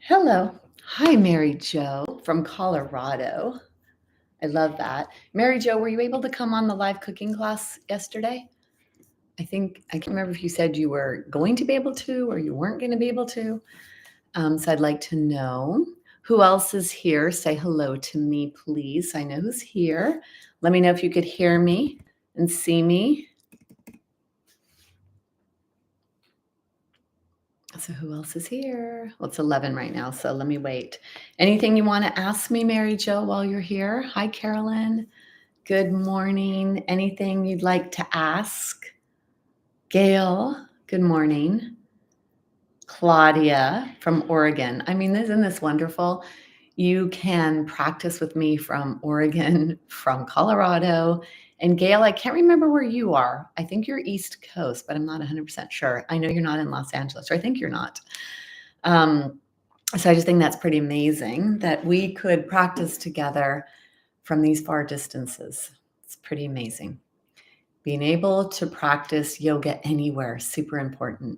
Hello. Hi, Mary Jo from Colorado. I love that. Mary Jo, were you able to come on the live cooking class yesterday? I can't remember if you said you were going to be able to or you weren't going to be able to. So I'd like to know who else is here. Say hello to me, please. I know who's here. Let me know if you could hear me and see me. So who else is here? Well, it's 11 right now, so let me wait. Anything you want to ask me, Mary Jo, while you're here? Hi, Carolyn. Good morning. Anything you'd like to ask? Gail, good morning. Claudia from Oregon. I mean, isn't this wonderful? You can practice with me from Oregon, from Colorado. And Gail, I can't remember where you are. I think you're East Coast, but I'm not 100% sure. I know you're not in Los Angeles, or I think you're not. So I just think that's pretty amazing that we could practice together from these far distances. It's pretty amazing. Being able to practice yoga anywhere, super important.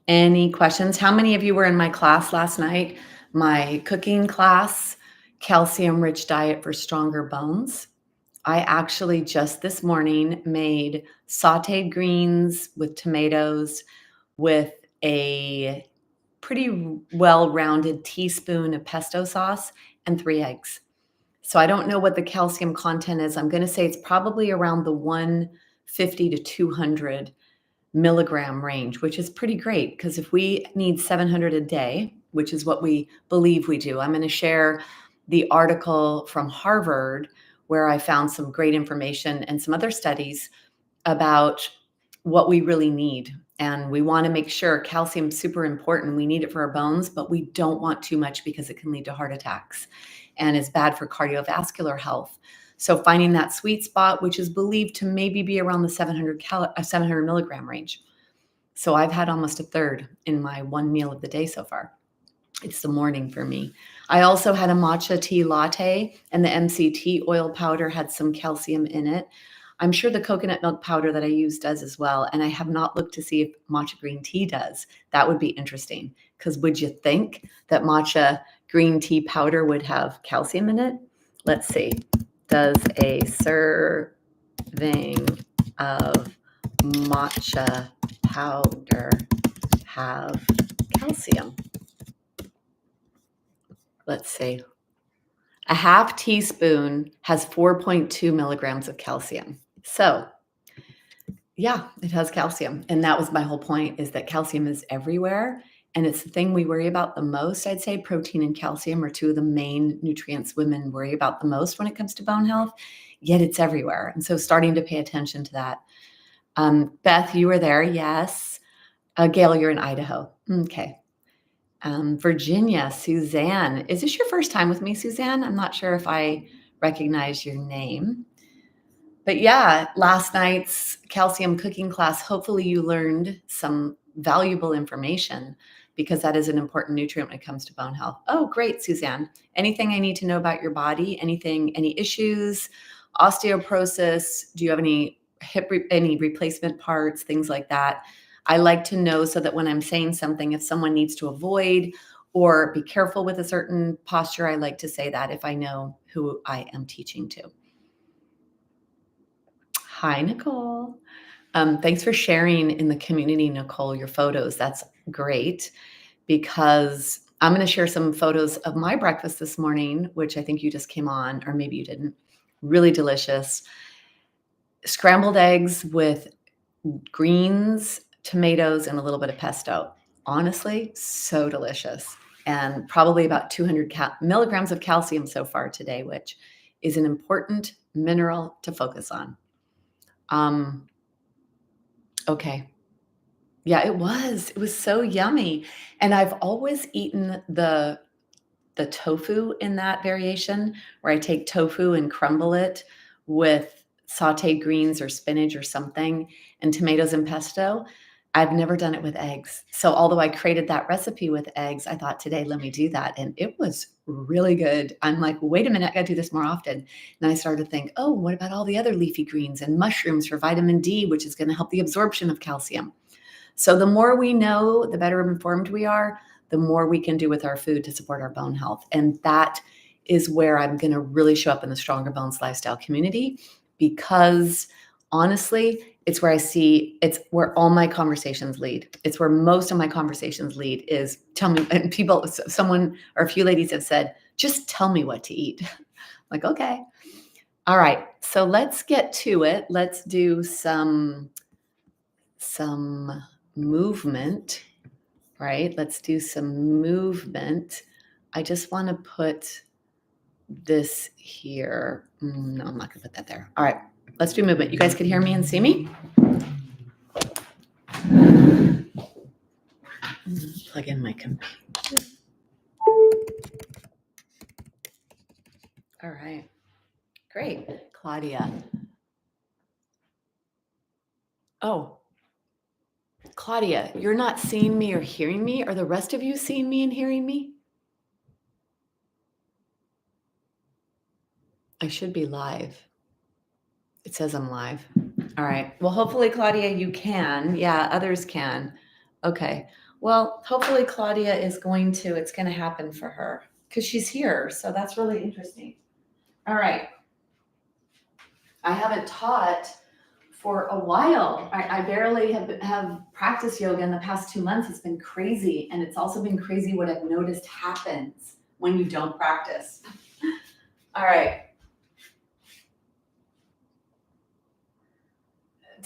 Any questions? How many of you were in my class last night? My cooking class, calcium-rich diet for stronger bones. I actually just this morning made sauteed greens with tomatoes with a pretty well-rounded teaspoon of pesto sauce and 3 eggs. So I don't know what the calcium content is. I'm going to say it's probably around the 150 to 200 milligram range, which is pretty great because if we need 700 a day, which is what we believe we do, I'm going to share the article from Harvard where I found some great information and some other studies about what we really need. And we want to make sure calcium is super important. We need it for our bones, but we don't want too much because it can lead to heart attacks and is bad for cardiovascular health. So finding that sweet spot, which is believed to maybe be around the 700 milligram range. So I've had almost a third in my one meal of the day so far. It's the morning for me. I also had a matcha tea latte, and the MCT oil powder had some calcium in it. I'm sure the coconut milk powder that I use does as well. And I have not looked to see if matcha green tea does. That would be interesting because would you think that matcha green tea powder would have calcium in it? Let's see. Does a serving of matcha powder have calcium? Let's see. A half teaspoon has 4.2 milligrams of calcium. So yeah, it has calcium. And that was my whole point, is that calcium is everywhere. And it's the thing we worry about the most. I'd say protein and calcium are two of the main nutrients women worry about the most when it comes to bone health, yet it's everywhere. And so starting to pay attention to that. Beth, you were there. Yes. Gail, you're in Idaho. Okay. Virginia, Suzanne. Is this your first time with me, Suzanne? I'm not sure if I recognize your name. But yeah, last night's calcium cooking class, hopefully you learned some valuable information because that is an important nutrient when it comes to bone health. Oh, great, Suzanne. Anything I need to know about your body? Any issues? Osteoporosis? Do you have any any replacement parts, things like that? I like to know so that when I'm saying something, if someone needs to avoid or be careful with a certain posture, I like to say that if I know who I am teaching to. Hi, Nicole. Thanks for sharing in the community, Nicole, your photos. That's great because I'm going to share some photos of my breakfast this morning, which I think you just came on, or maybe you didn't. Really delicious. Scrambled eggs with greens, tomatoes, and a little bit of pesto. Honestly, so delicious. And probably about 200 milligrams of calcium so far today, which is an important mineral to focus on. Okay. Yeah, it was. It was so yummy. And I've always eaten the tofu in that variation where I take tofu and crumble it with sauteed greens or spinach or something and tomatoes and pesto. I've never done it with eggs. So although I created that recipe with eggs, I thought today, let me do that. And it was really good. I'm like, wait a minute, I got to do this more often. And I started to think, oh, what about all the other leafy greens and mushrooms for vitamin D, which is going to help the absorption of calcium. So the more we know, the better informed we are, the more we can do with our food to support our bone health. And that is where I'm going to really show up in the Stronger Bones lifestyle community, because honestly, it's where all my conversations lead. It's where most of my conversations lead is tell me, and someone or a few ladies have said, just tell me what to eat. Like, okay. All right. So let's get to it. Let's do some movement, right? Let's do some movement. I just want to put this here. No, I'm not going to put that there. All right. Let's do movement. You guys can hear me and see me? Plug in my computer. All right. Great. Claudia. Oh, Claudia, you're not seeing me or hearing me? Are the rest of you seeing me and hearing me? I should be live. It says I'm live. All right. Well, hopefully, Claudia, you can. Yeah, others can. Okay. Well, hopefully Claudia it's going to happen for her because she's here. So that's really interesting. All right. I haven't taught for a while. I barely have practiced yoga in the past 2 months. It's been crazy. And it's also been crazy what I've noticed happens when you don't practice. All right.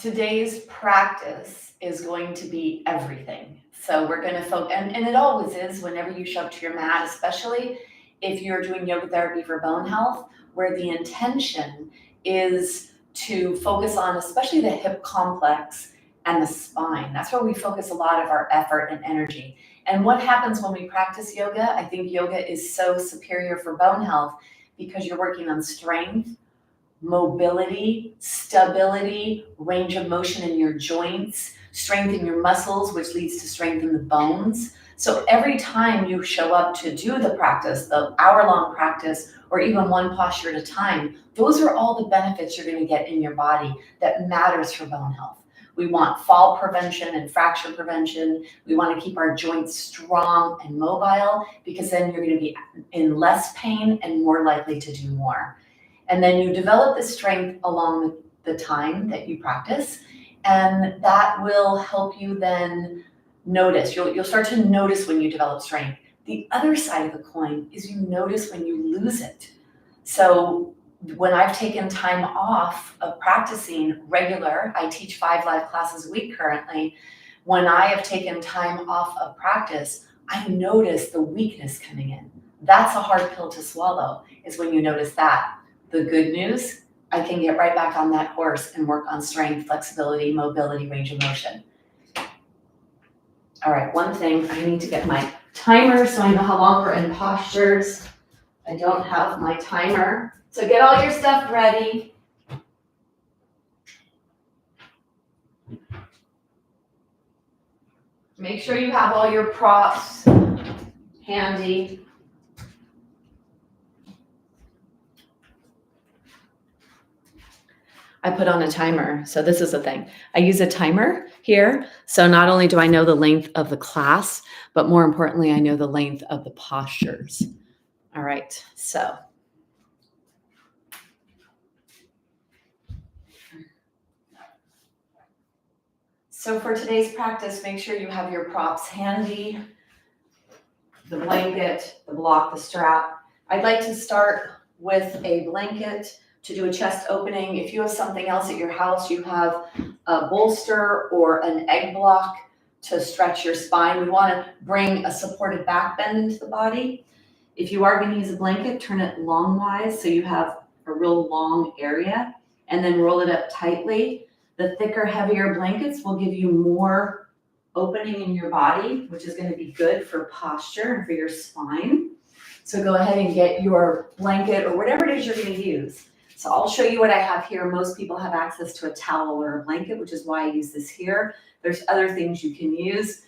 Today's practice is going to be everything. So we're going to focus, and it always is whenever you show up to your mat, especially if you're doing yoga therapy for bone health, where the intention is to focus on especially the hip complex and the spine. That's where we focus a lot of our effort and energy. And what happens when we practice yoga? I think yoga is so superior for bone health because you're working on strength, mobility, stability, range of motion in your joints, strength in your muscles, which leads to strength in the bones. So every time you show up to do the practice, the hour-long practice, or even one posture at a time, those are all the benefits you're going to get in your body that matters for bone health. We want fall prevention and fracture prevention. We want to keep our joints strong and mobile because then you're going to be in less pain and more likely to do more. And then you develop the strength along the time that you practice, and that will help you then notice. You'll start to notice when you develop strength. The other side of the coin is you notice when you lose it. So when I've taken time off of practicing regular, I teach 5 live classes a week currently. When I have taken time off of practice, I notice the weakness coming in. That's a hard pill to swallow, is when you notice that. The good news, I can get right back on that horse and work on strength, flexibility, mobility, range of motion. All right, one thing, I need to get my timer so I know how long we're in postures. I don't have my timer. So get all your stuff ready. Make sure you have all your props handy. I put on a timer. So this is the thing. I use a timer here. So not only do I know the length of the class, but more importantly, I know the length of the postures. All right. So for today's practice, make sure you have your props handy. The blanket, the block, the strap. I'd like to start with a blanket to do a chest opening. If you have something else at your house, you have a bolster or an egg block to stretch your spine. We want to bring a supported back bend into the body. If you are going to use a blanket, turn it longwise so you have a real long area, and then roll it up tightly. The thicker, heavier blankets will give you more opening in your body, which is going to be good for posture and for your spine. So go ahead and get your blanket or whatever it is you're going to use. So I'll show you what I have here. Most people have access to a towel or a blanket, which is why I use this here. There's other things you can use.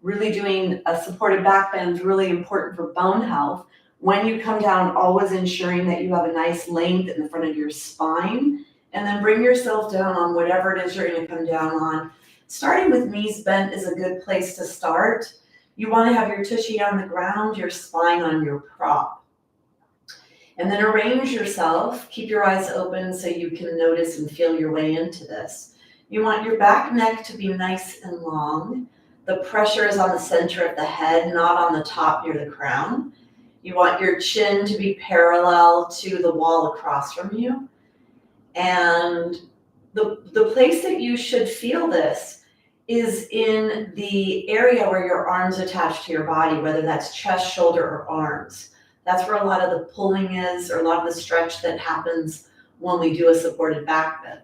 Really doing a supported back bend is really important for bone health. When you come down, always ensuring that you have a nice length in the front of your spine, and then bring yourself down on whatever it is you're going to come down on. Starting with knees bent is a good place to start. You want to have your tushy on the ground, your spine on your prop. And then arrange yourself. Keep your eyes open so you can notice and feel your way into this. You want your back neck to be nice and long. The pressure is on the center of the head, not on the top near the crown. You want your chin to be parallel to the wall across from you. And the place that you should feel this is in the area where your arms attach to your body, whether that's chest, shoulder, or arms. That's where a lot of the pulling is, or a lot of the stretch that happens when we do a supported back bend.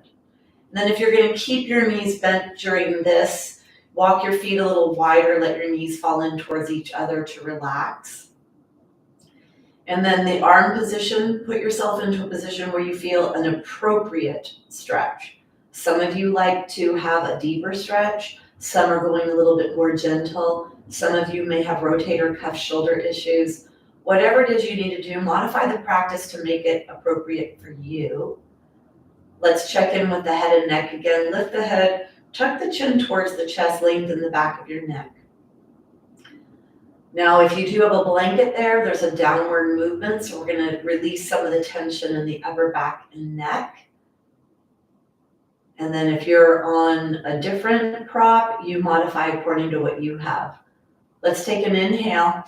And then if you're going to keep your knees bent during this, walk your feet a little wider, let your knees fall in towards each other to relax. And then the arm position, put yourself into a position where you feel an appropriate stretch. Some of you like to have a deeper stretch. Some are going a little bit more gentle. Some of you may have rotator cuff shoulder issues. Whatever it is you need to do, modify the practice to make it appropriate for you. Let's check in with the head and neck again. Lift the head, tuck the chin towards the chest, lengthen the back of your neck. Now, if you do have a blanket there, there's a downward movement, so we're going to release some of the tension in the upper back and neck. And then if you're on a different prop, you modify according to what you have. Let's take an inhale.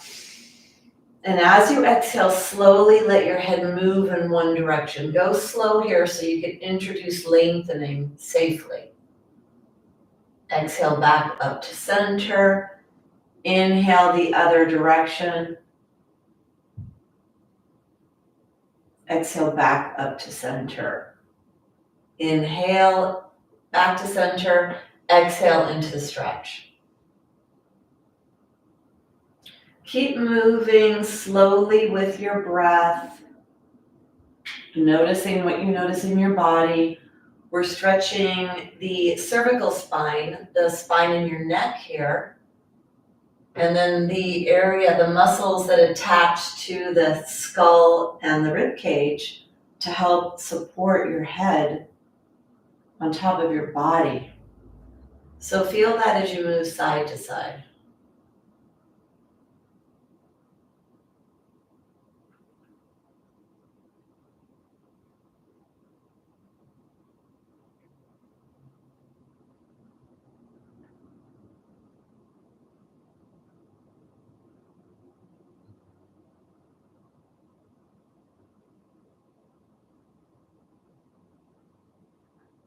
And as you exhale, slowly let your head move in one direction. Go slow here so you can introduce lengthening safely. Exhale back up to center. Inhale the other direction. Exhale back up to center. Inhale back to center. Exhale into the stretch. Keep moving slowly with your breath, noticing what you notice in your body. We're stretching the cervical spine, the spine in your neck here, and then the area, the muscles that attach to the skull and the rib cage to help support your head on top of your body. So feel that as you move side to side.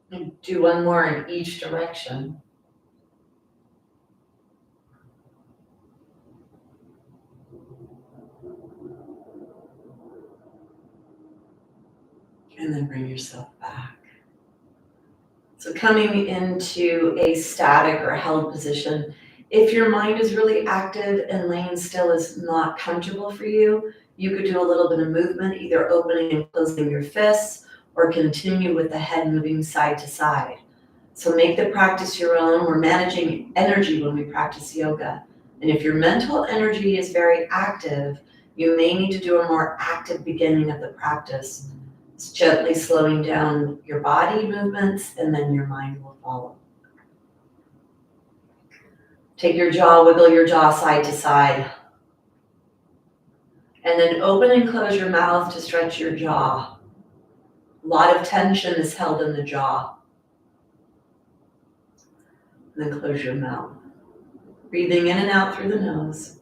And do one more in each direction. And then bring yourself back. So coming into a static or held position, if your mind is really active and laying still is not comfortable for you, you could do a little bit of movement, either opening and closing your fists or continue with the head moving side to side. So make the practice your own. We're managing energy when we practice yoga. And if your mental energy is very active, you may need to do a more active beginning of the practice. It's gently slowing down your body movements, and then your mind will follow. Take your jaw, wiggle your jaw side to side. And then open and close your mouth to stretch your jaw. A lot of tension is held in the jaw. And then close your mouth. Breathing in and out through the nose.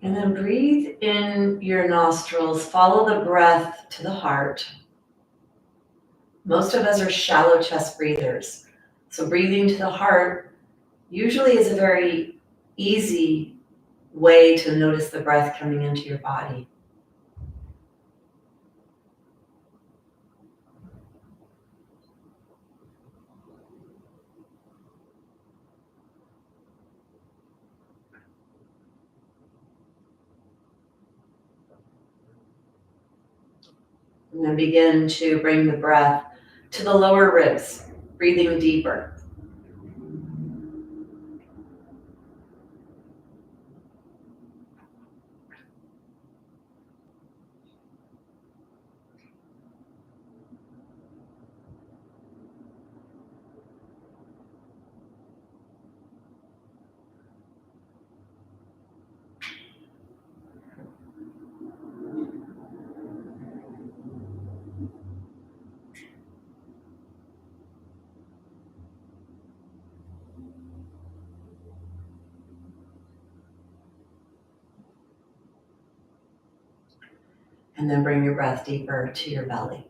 And then breathe in your nostrils, follow the breath to the heart. Most of us are shallow chest breathers. So breathing to the heart usually is a very easy way to notice the breath coming into your body. And then begin to bring the breath to the lower ribs, breathing deeper. And then bring your breath deeper to your belly.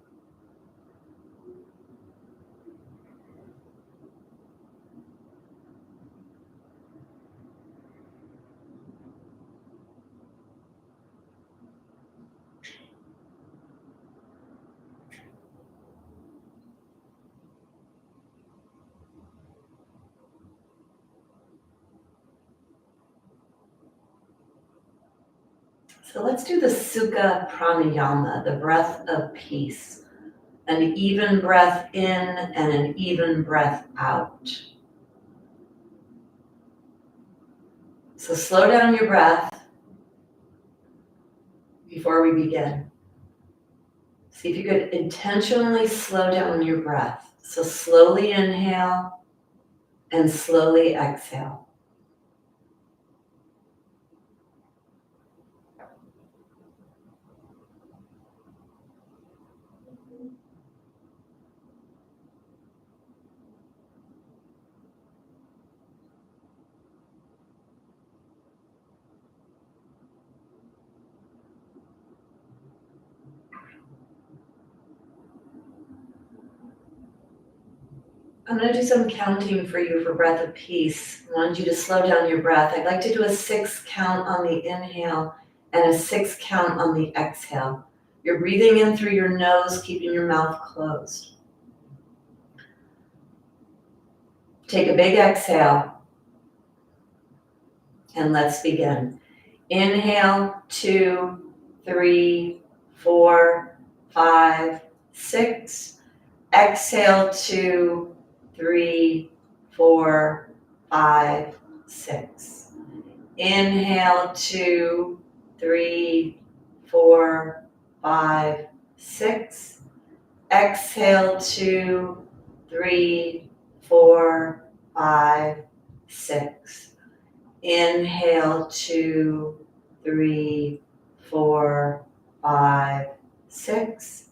So let's do the Sukha Pranayama, the breath of peace. An even breath in and an even breath out. So slow down your breath before we begin. See if you could intentionally slow down your breath. So slowly inhale and slowly exhale. I'm going to do some counting for you for breath of peace. I want you to slow down your breath. I'd like to do a 6 count on the inhale and a 6 count on the exhale. You're breathing in through your nose, keeping your mouth closed. Take a big exhale and let's begin. Inhale, 2, 3, 4, 5, 6. Exhale, 2, 3, 4, 5, 6. Inhale, 2, 3, 4, 5, 6. Exhale, 2, 3, 4, 5, 6. Inhale, 2, 3, 4, 5, 6.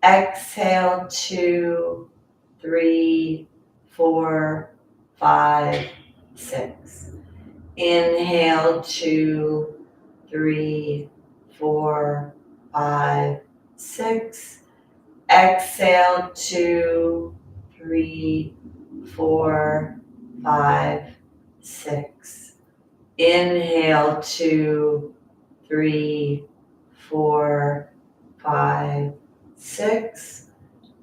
Exhale, 2, 3, 4, 5, 6. Inhale, 2, 3, 4, 5, 6. Exhale, 2, 3, 4, 5, 6. Inhale, 2, 3, 4, 5, 6.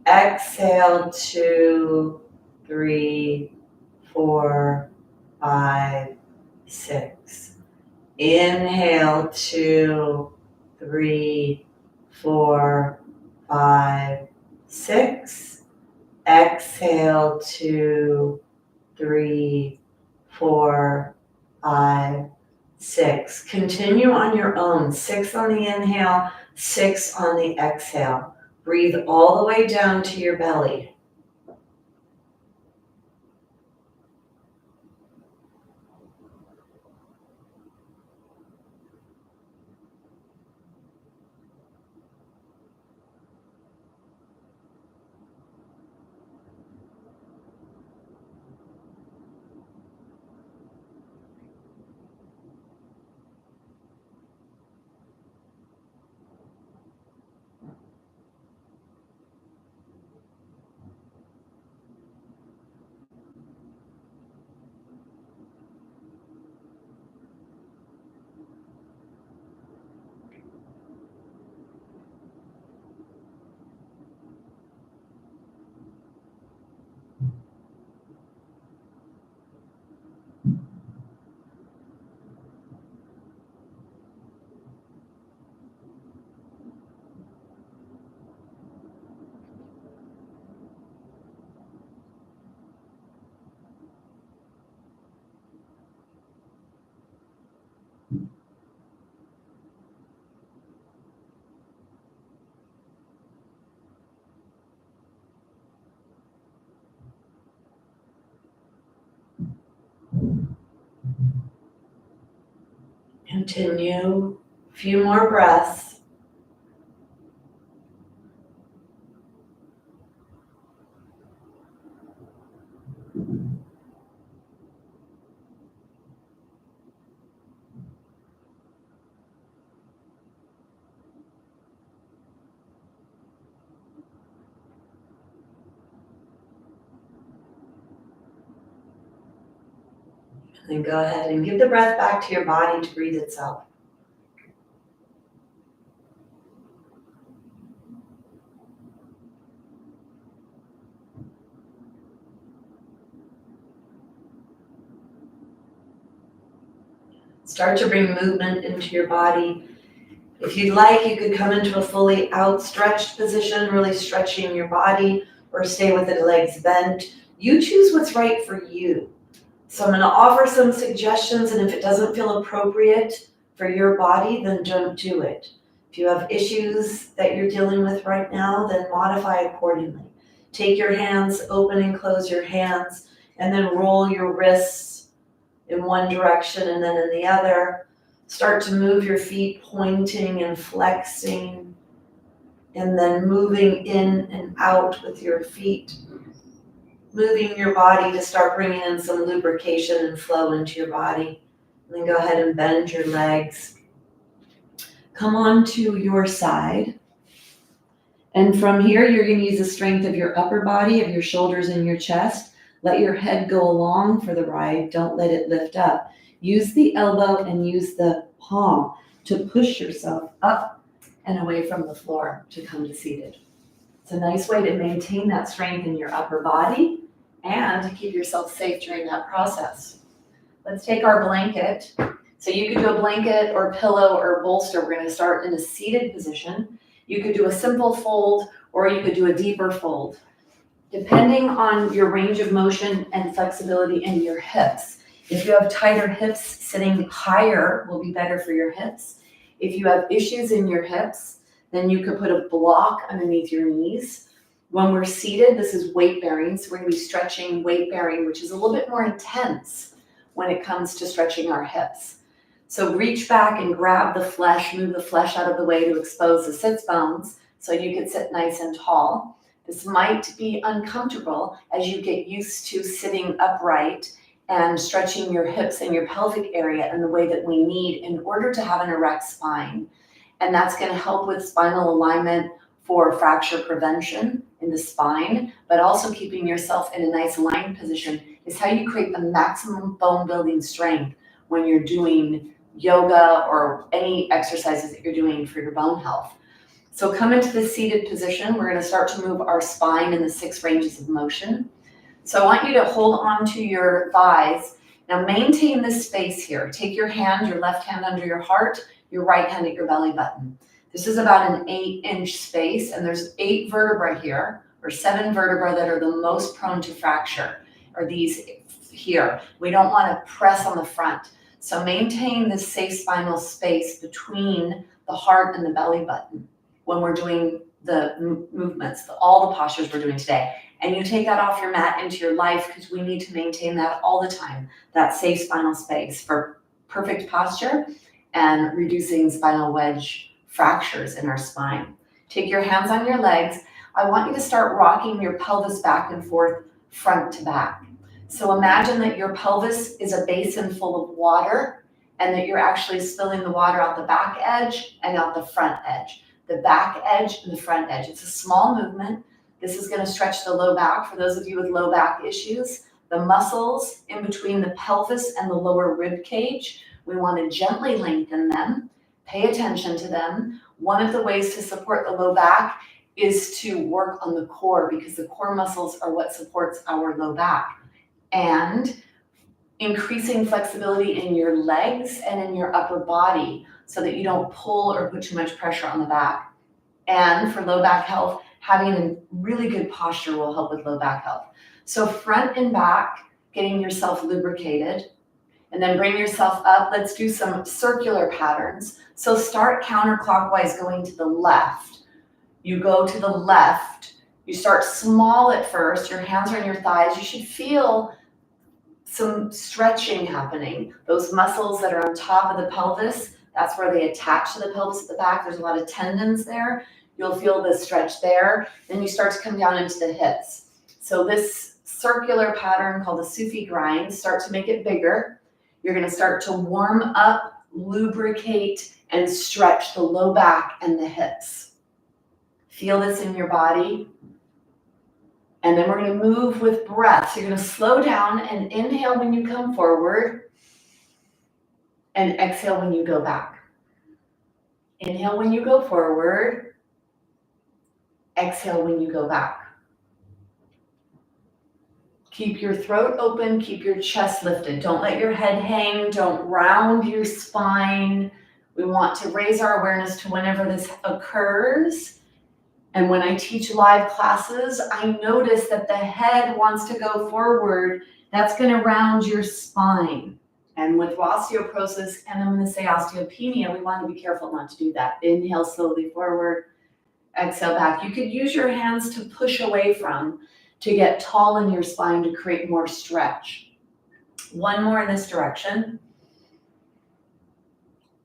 Exhale, 2, 3, 4, 5, 6. Inhale, 2, 3, 4, 5, 6. Exhale, 2, 3, 4, 5, 6. Continue on your own. 6 on the inhale, 6 on the exhale. Breathe all the way down to your belly. Continue a few more breaths. And then go ahead and give the breath back to your body to breathe itself. Start to bring movement into your body. If you'd like, you could come into a fully outstretched position, really stretching your body, or stay with the legs bent. You choose what's right for you. So I'm going to offer some suggestions, and if it doesn't feel appropriate for your body, then don't do it. If you have issues that you're dealing with right now, then modify accordingly. Take your hands, open and close your hands, and then roll your wrists in one direction and then in the other. Start to move your feet, pointing and flexing, and then moving in and out with your feet. Moving your body to start bringing in some lubrication and flow into your body. And then go ahead and bend your legs. Come on to your side. And from here, you're going to use the strength of your upper body, of your shoulders and your chest. Let your head go along for the ride. Don't let it lift up. Use the elbow and use the palm to push yourself up and away from the floor to come to seated. It's a nice way to maintain that strength in your upper body and to keep yourself safe during that process. Let's take our blanket. So you could do a blanket or pillow or bolster. We're going to start in a seated position. You could do a simple fold or you could do a deeper fold, depending on your range of motion and flexibility in your hips. If you have tighter hips, sitting higher will be better for your hips. If you have issues in your hips, then you could put a block underneath your knees. When we're seated, this is weight bearing. So we're going to be stretching weight bearing, which is a little bit more intense when it comes to stretching our hips. So reach back and grab the flesh, move the flesh out of the way to expose the sits bones so you can sit nice and tall. This might be uncomfortable as you get used to sitting upright and stretching your hips and your pelvic area in the way that we need in order to have an erect spine. And that's going to help with spinal alignment for fracture prevention in the spine, but also keeping yourself in a nice aligned position is how you create the maximum bone building strength when you're doing yoga or any exercises that you're doing for your bone health. So come into the seated position. We're going to start to move our spine in the 6 ranges of motion. So I want you to hold on to your thighs. Now maintain this space here. Take your hand, your left hand under your heart, your right hand at your belly button. This is about an 8-inch space, and there's 8 vertebrae here, or 7 vertebrae that are the most prone to fracture, or these here. We don't want to press on the front. So maintain this safe spinal space between the heart and the belly button when we're doing the movements, all the postures we're doing today. And you take that off your mat into your life because we need to maintain that all the time, that safe spinal space for perfect posture and reducing spinal wedge fractures in our spine. Take your hands on your legs. I want you to start rocking your pelvis back and forth, front to back. So imagine that your pelvis is a basin full of water and that you're actually spilling the water out the back edge and out the front edge. The back edge and the front edge. It's a small movement. This is going to stretch the low back. For those of you with low back issues, the muscles in between the pelvis and the lower rib cage, we want to gently lengthen them. Pay attention to them. One of the ways to support the low back is to work on the core because the core muscles are what supports our low back. And increasing flexibility in your legs and in your upper body so that you don't pull or put too much pressure on the back. And for low back health, having a really good posture will help with low back health. So front and back, getting yourself lubricated, and then bring yourself up. Let's do some circular patterns. So start counterclockwise going to the left. You go to the left. You start small at first. Your hands are on your thighs. You should feel some stretching happening. Those muscles that are on top of the pelvis, that's where they attach to the pelvis at the back. There's a lot of tendons there. You'll feel the stretch there. Then you start to come down into the hips. So this circular pattern called the Sufi grind, start to make it bigger. You're going to start to warm up, lubricate, and stretch the low back and the hips. Feel this in your body. And then we're going to move with breath. So you're going to slow down and inhale when you come forward and exhale when you go back. Inhale when you go forward. Exhale when you go back. Keep your throat open. Keep your chest lifted. Don't let your head hang. Don't round your spine. We want to raise our awareness to whenever this occurs. And when I teach live classes, I notice that the head wants to go forward. That's going to round your spine. And with osteoporosis, and I'm going to say osteopenia, we want to be careful not to do that. Inhale slowly forward, exhale back. You could use your hands to push away from, to get tall in your spine to create more stretch. One more in this direction.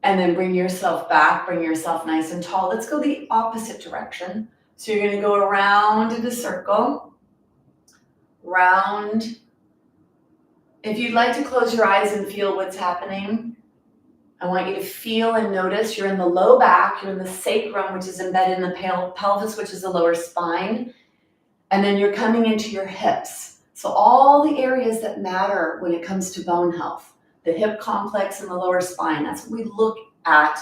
And then bring yourself back, bring yourself nice and tall. Let's go the opposite direction. So you're going to go around in a circle, round. If you'd like to close your eyes and feel what's happening, I want you to feel and notice you're in the low back, you're in the sacrum, which is embedded in the pelvis, which is the lower spine. And then you're coming into your hips. So all the areas that matter when it comes to bone health, the hip complex and the lower spine, that's what we look at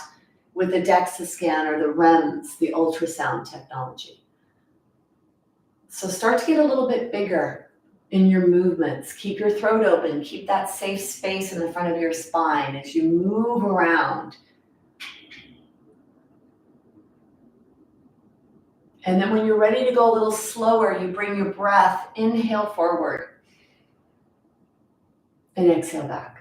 with the DEXA scan or the REMS, the ultrasound technology. So start to get a little bit bigger in your movements. Keep your throat open. Keep that safe space in the front of your spine as you move around. And then when you're ready to go a little slower, you bring your breath, inhale forward, and exhale back.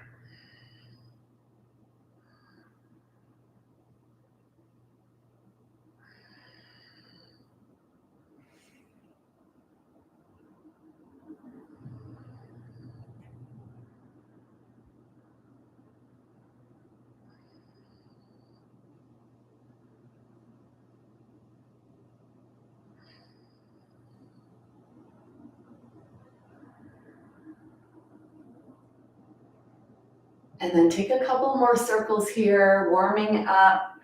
And then take a couple more circles here, warming up.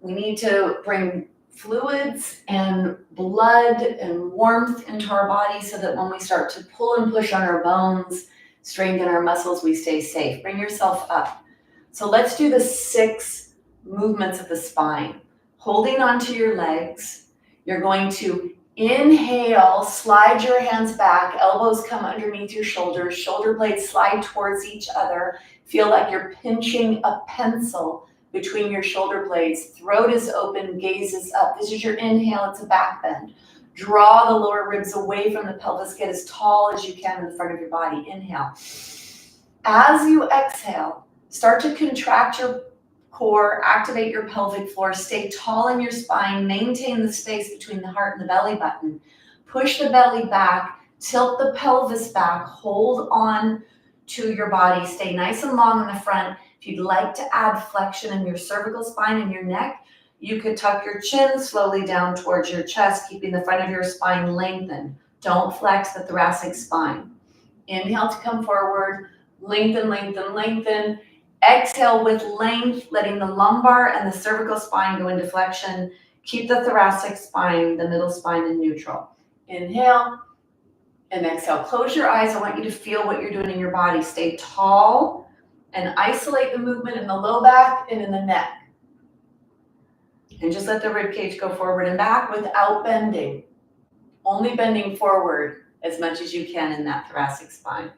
We need to bring fluids and blood and warmth into our body so that when we start to pull and push on our bones, strengthen our muscles, we stay safe. Bring yourself up. So let's do the 6 movements of the spine. Holding onto your legs, you're going to inhale, slide your hands back, elbows come underneath your shoulders, shoulder blades slide towards each other. Feel like you're pinching a pencil between your shoulder blades. Throat is open, gaze is up. This is your inhale, it's a back bend. Draw the lower ribs away from the pelvis, get as tall as you can in the front of your body. Inhale. As you exhale, start to contract your core, activate your pelvic floor, stay tall in your spine, maintain the space between the heart and the belly button. Push the belly back, tilt the pelvis back, hold on to your body, stay nice and long in the front. If you'd like to add flexion in your cervical spine and your neck, you could tuck your chin slowly down towards your chest, keeping the front of your spine lengthened. Don't flex the thoracic spine. Inhale to come forward, lengthen, lengthen, lengthen. Exhale with length, letting the lumbar and the cervical spine go into flexion. Keep the thoracic spine, the middle spine in neutral. Inhale and exhale. Close your eyes. I want you to feel what you're doing in your body. Stay tall and isolate the movement in the low back and in the neck. And just let the rib cage go forward and back without bending. Only bending forward as much as you can in that thoracic spine.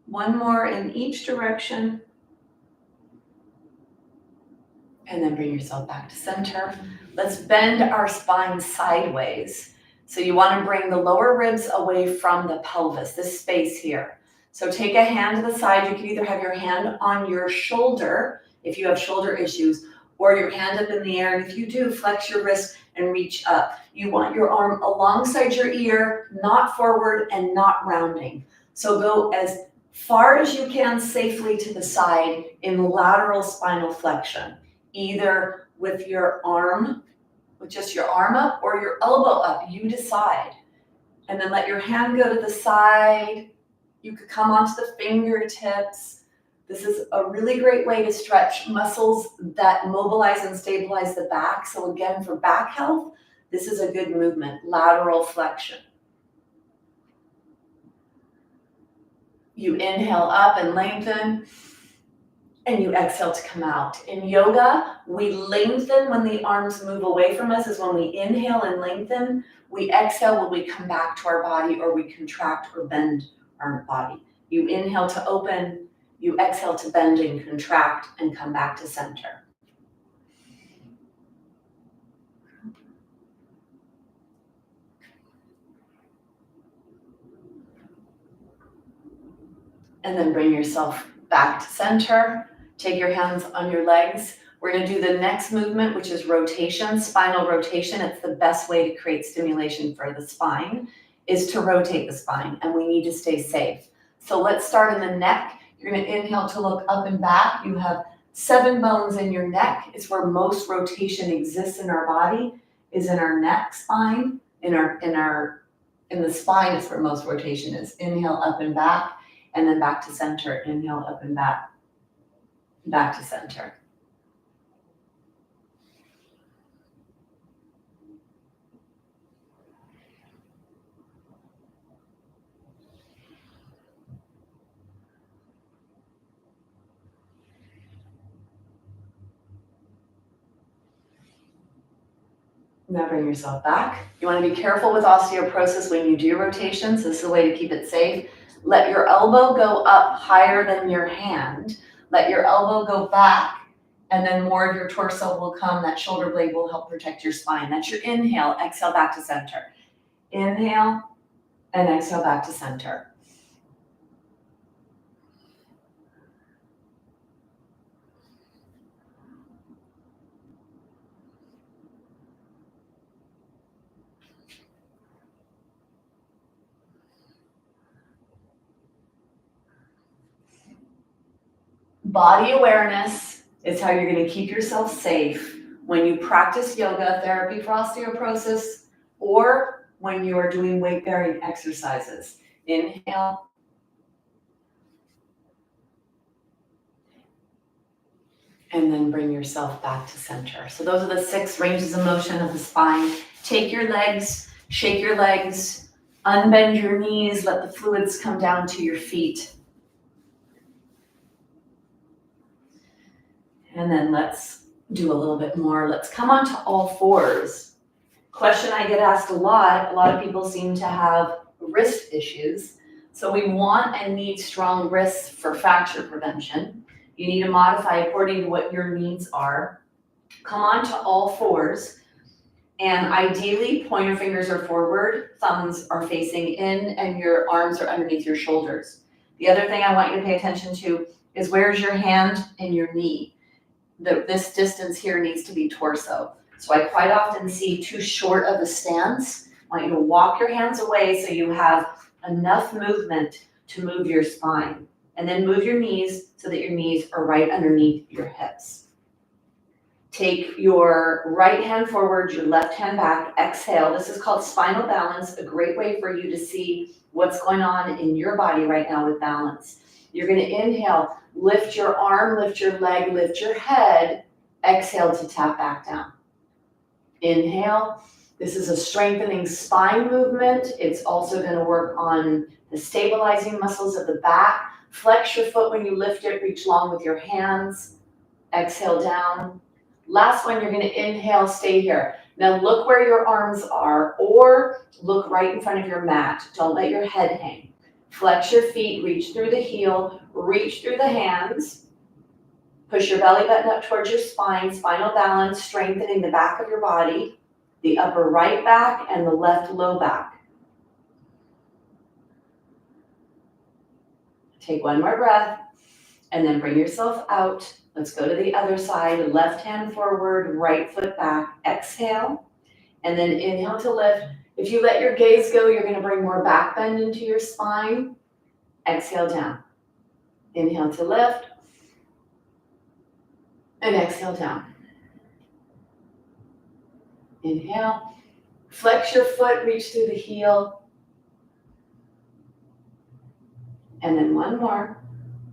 One more in each direction. And then bring yourself back to center. Let's bend our spine sideways. So you want to bring the lower ribs away from the pelvis, this space here. So take a hand to the side. You can either have your hand on your shoulder if you have shoulder issues, or your hand up in the air. And if you do, flex your wrist and reach up. You want your arm alongside your ear, not forward and not rounding. So go as far as you can safely to the side in lateral spinal flexion, either with your arm, with just your arm up, or your elbow up, you decide. And then let your hand go to the side. You could come onto the fingertips. This is a really great way to stretch muscles that mobilize and stabilize the back. So again, for back health, this is a good movement, lateral flexion. You inhale up and lengthen, and you exhale to come out. In yoga, we lengthen when the arms move away from us, is when we inhale and lengthen. We exhale when we come back to our body, or we contract or bend our body. You inhale to open, you exhale to bend and contract and come back to center. And then bring yourself back to center. Take your hands on your legs. We're going to do the next movement, which is rotation, spinal rotation. It's the best way to create stimulation for the spine, is to rotate the spine, and we need to stay safe. So let's start in the neck. You're going to inhale to look up and back. You have 7 bones in your neck. It's where most rotation exists in our body, is in our neck spine. In the spine is where most rotation is. Inhale up and back, and then back to center. Inhale up and back to center. Now bring yourself back. You want to be careful with osteoporosis when you do rotations. This is a way to keep it safe. Let your elbow go up higher than your hand. Let your elbow go back, and then more of your torso will come. That shoulder blade will help protect your spine. That's your inhale. Exhale back to center. Inhale and exhale back to center. Body awareness is how you're going to keep yourself safe when you practice yoga therapy for osteoporosis, or when you are doing weight-bearing exercises. Inhale. And then bring yourself back to center. So those are the 6 ranges of motion of the spine. Take your legs, shake your legs, unbend your knees, let the fluids come down to your feet. And then let's do a little bit more. Let's come onto all fours. Question I get asked a lot of people seem to have wrist issues. So we want and need strong wrists for fracture prevention. You need to modify according to what your needs are. Come onto all fours, and ideally pointer fingers are forward, thumbs are facing in, and your arms are underneath your shoulders. The other thing I want you to pay attention to is, where's your hand and your knee? This distance here needs to be torso. So I quite often see too short of a stance. I want you to walk your hands away so you have enough movement to move your spine. And then move your knees so that your knees are right underneath your hips. Take your right hand forward, your left hand back. Exhale. This is called spinal balance, a great way for you to see what's going on in your body right now with balance. You're going to inhale, lift your arm, lift your leg, lift your head. Exhale to tap back down. Inhale. This is a strengthening spine movement. It's also going to work on the stabilizing muscles of the back. Flex your foot when you lift it. Reach long with your hands. Exhale down. Last one, you're going to inhale, stay here. Now look where your arms are, or look right in front of your mat. Don't let your head hang. Flex your feet, reach through the heel, reach through the hands. Push your belly button up towards your spine, spinal balance, strengthening the back of your body. the upper right back and the left low back. Take one more breath and then bring yourself out. Let's go to the other side. Left hand forward, right foot back. Exhale, and then inhale to lift. If you let your gaze go, you're going to bring more back bend into your spine. Exhale down. Inhale to lift. And exhale down. Inhale. Flex your foot, reach through the heel. And then one more.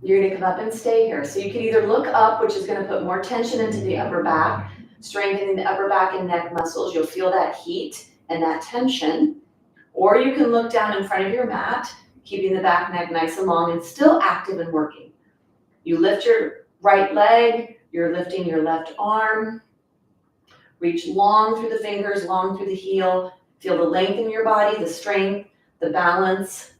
You're going to come up and stay here. So you can either look up, which is going to put more tension into the upper back, strengthening the upper back and neck muscles. You'll feel that heat and that tension. Or you can look down in front of your mat, keeping the back neck nice and long and still active and working. You lift your right leg, you're lifting your left arm. Reach long through the fingers, long through the heel. Feel the length in your body, the strength, the balance.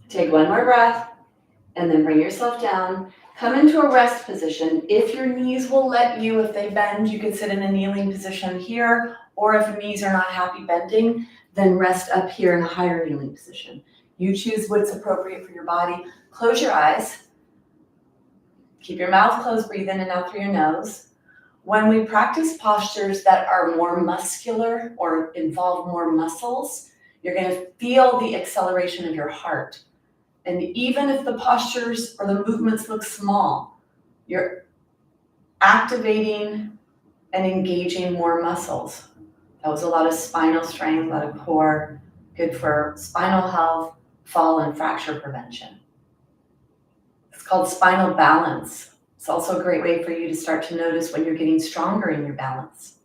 Take one more breath and then bring yourself down. Come into a rest position. If your knees will let you, if they bend, you can sit in a kneeling position here, or if your knees are not happy bending, then rest up here in a higher kneeling position. You choose what's appropriate for your body. Close your eyes. Keep your mouth closed, breathe in and out through your nose. When we practice postures that are more muscular or involve more muscles, you're going to feel the acceleration of your heart. And even if the postures or the movements look small, you're activating and engaging more muscles. That was a lot of spinal strength, a lot of core, good for spinal health, fall and fracture prevention. It's called spinal balance. It's also a great way for you to start to notice when you're getting stronger in your balance.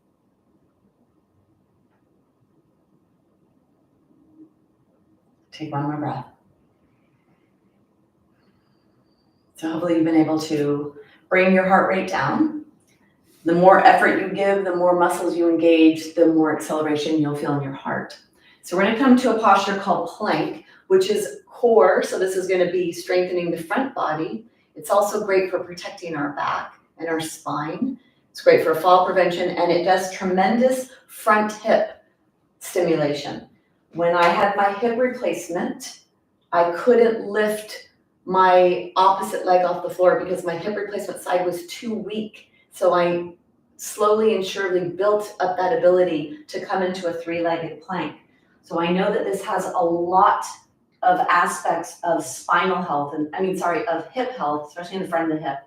Take one more breath. So hopefully you've been able to bring your heart rate down. The more effort you give, the more muscles you engage, the more acceleration you'll feel in your heart. So we're going to come to a posture called plank, which is core. So this is going to be strengthening the front body. It's also great for protecting our back and our spine. It's great for fall prevention, and it does tremendous front hip stimulation. When I had my hip replacement, I couldn't lift my opposite leg off the floor because my hip replacement side was too weak. So I slowly and surely built up that ability to come into a three-legged plank. So I know that this has a lot of aspects of spinal health, of hip health, especially in the front of the hip.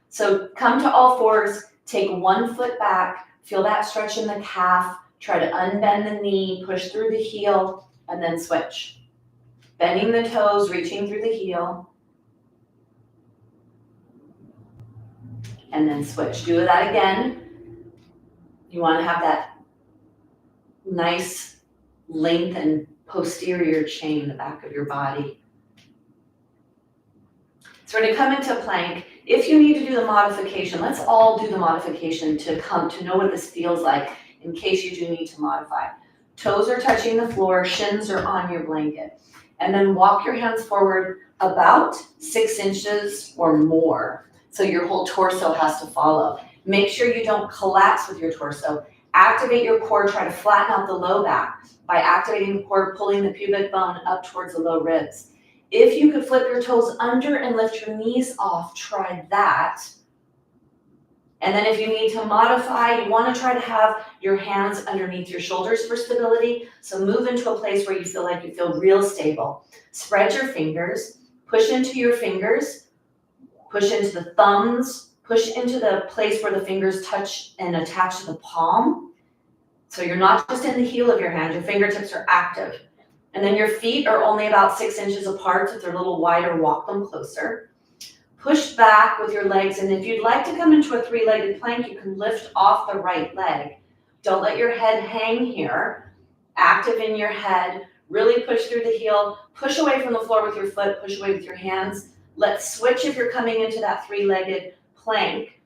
So come to all fours, take one foot back, feel that stretch in the calf, try to unbend the knee, push through the heel, and then switch. Bending the toes, reaching through the heel. And then switch. Do that again. You want to have that nice length and posterior chain in the back of your body. So we're going to come into plank. If you need to do the modification, let's all do the modification to know what this feels like in case you do need to modify. Toes are touching the floor, shins are on your blanket. And then walk your hands forward about 6 inches or more. So your whole torso has to follow. Make sure you don't collapse with your torso. Activate your core, try to flatten out the low back by activating the core, pulling the pubic bone up towards the low ribs. If you could flip your toes under and lift your knees off, try that. And then if you need to modify, you want to try to have your hands underneath your shoulders for stability. So move into a place where you feel real stable. Spread your fingers, push into your fingers, push into the thumbs, push into the place where the fingers touch and attach to the palm. So you're not just in the heel of your hand, your fingertips are active. And then your feet are only about 6 inches apart. So if they're a little wider, walk them closer. Push back with your legs, and if you'd like to come into a three-legged plank, you can lift off the right leg. Don't let your head hang here. Active in your head. Really push through the heel. Push away from the floor with your foot. Push away with your hands. Let's switch if you're coming into that three-legged plank.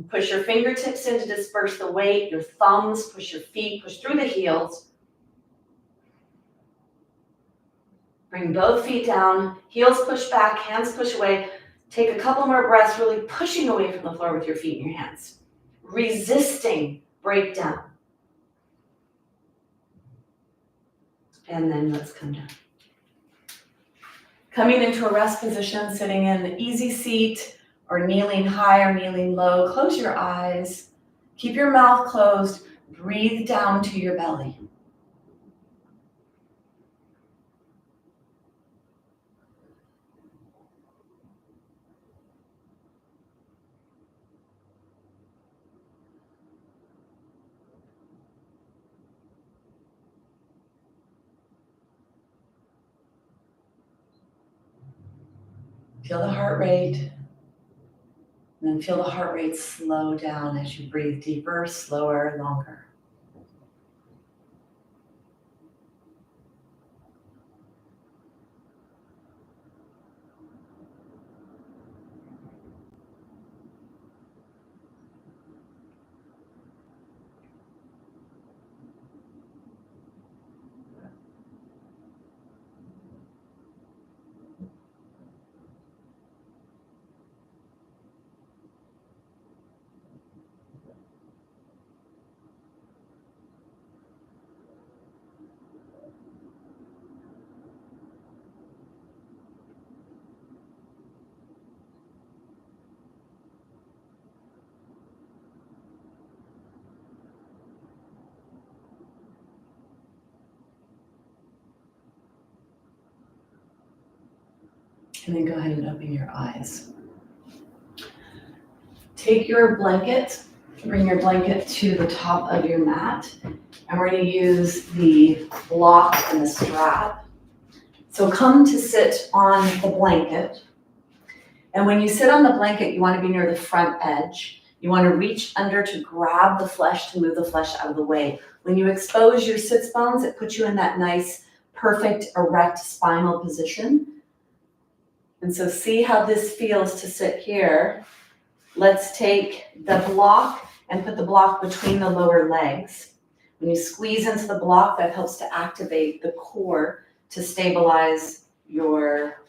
Push your fingertips in to disperse the weight. Your thumbs, push your feet, push through the heels. Bring both feet down. Heels push back, hands push away. Take a couple more breaths, really pushing away from the floor with your feet and your hands. Resisting breakdown. And then let's come down. Coming into a rest position, sitting in the easy seat or kneeling high or kneeling low. Close your eyes. Keep your mouth closed. Breathe down to your belly. Feel the heart rate. And then feel the heart rate slow down as you breathe deeper, slower, longer. And then go ahead and open your eyes. Take your blanket, bring your blanket to the top of your mat, and we're going to use the block and the strap. So come to sit on the blanket. And when you sit on the blanket, you want to be near the front edge. You want to reach under to grab the flesh, to move the flesh out of the way. When you expose your sits bones, it puts you in that nice, perfect, erect spinal position. And so see how this feels to sit here. Let's take the block and put the block between the lower legs. When you squeeze into the block, that helps to activate the core to stabilize your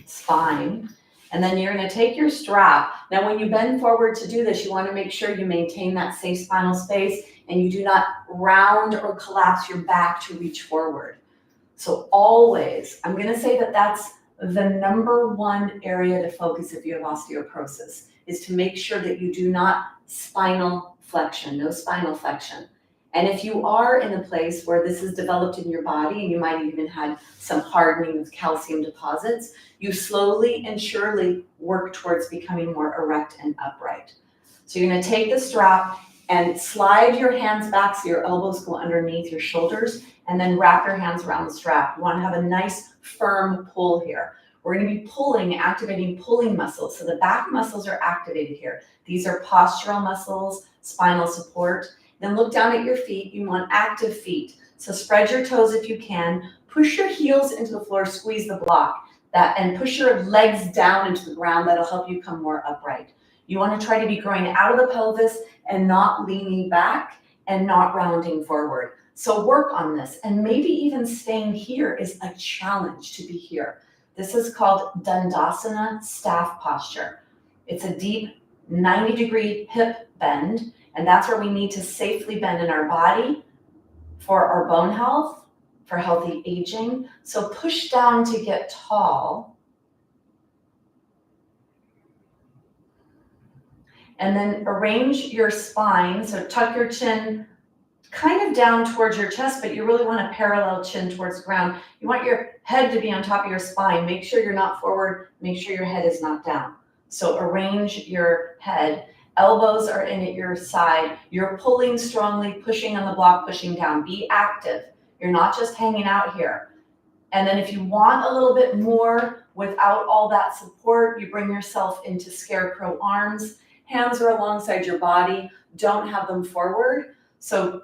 spine. And then you're going to take your strap. Now, when you bend forward to do this, you want to make sure you maintain that safe spinal space and you do not round or collapse your back to reach forward. So always, I'm going to say that that's the number one area to focus if you have osteoporosis, is to make sure that you do not spinal flexion, no spinal flexion. And if you are in a place where this is developed in your body and you might have even had some hardening of calcium deposits, you slowly and surely work towards becoming more erect and upright. So you're going to take the strap and slide your hands back so your elbows go underneath your shoulders, and then wrap your hands around the strap. You want to have a nice firm pull here. We're going to be pulling, activating pulling muscles. So the back muscles are activated here. These are postural muscles, spinal support. Then look down at your feet. You want active feet. So spread your toes if you can. Push your heels into the floor, squeeze the block, and push your legs down into the ground. That'll help you come more upright. You want to try to be growing out of the pelvis and not leaning back and not rounding forward. So work on this, and maybe even staying here is a challenge to be here. This is called Dandasana staff posture. It's a deep 90-degree hip bend, and that's where we need to safely bend in our body for our bone health, for healthy aging. So push down to get tall. And then arrange your spine. So tuck your chin kind of down towards your chest, but you really want to parallel chin towards the ground. You want your head to be on top of your spine. Make sure you're not forward. Make sure your head is not down. So arrange your head. Elbows are in at your side. You're pulling strongly, pushing on the block, pushing down. Be active. You're not just hanging out here. And then if you want a little bit more without all that support, you bring yourself into scarecrow arms. Hands are alongside your body. Don't have them forward. So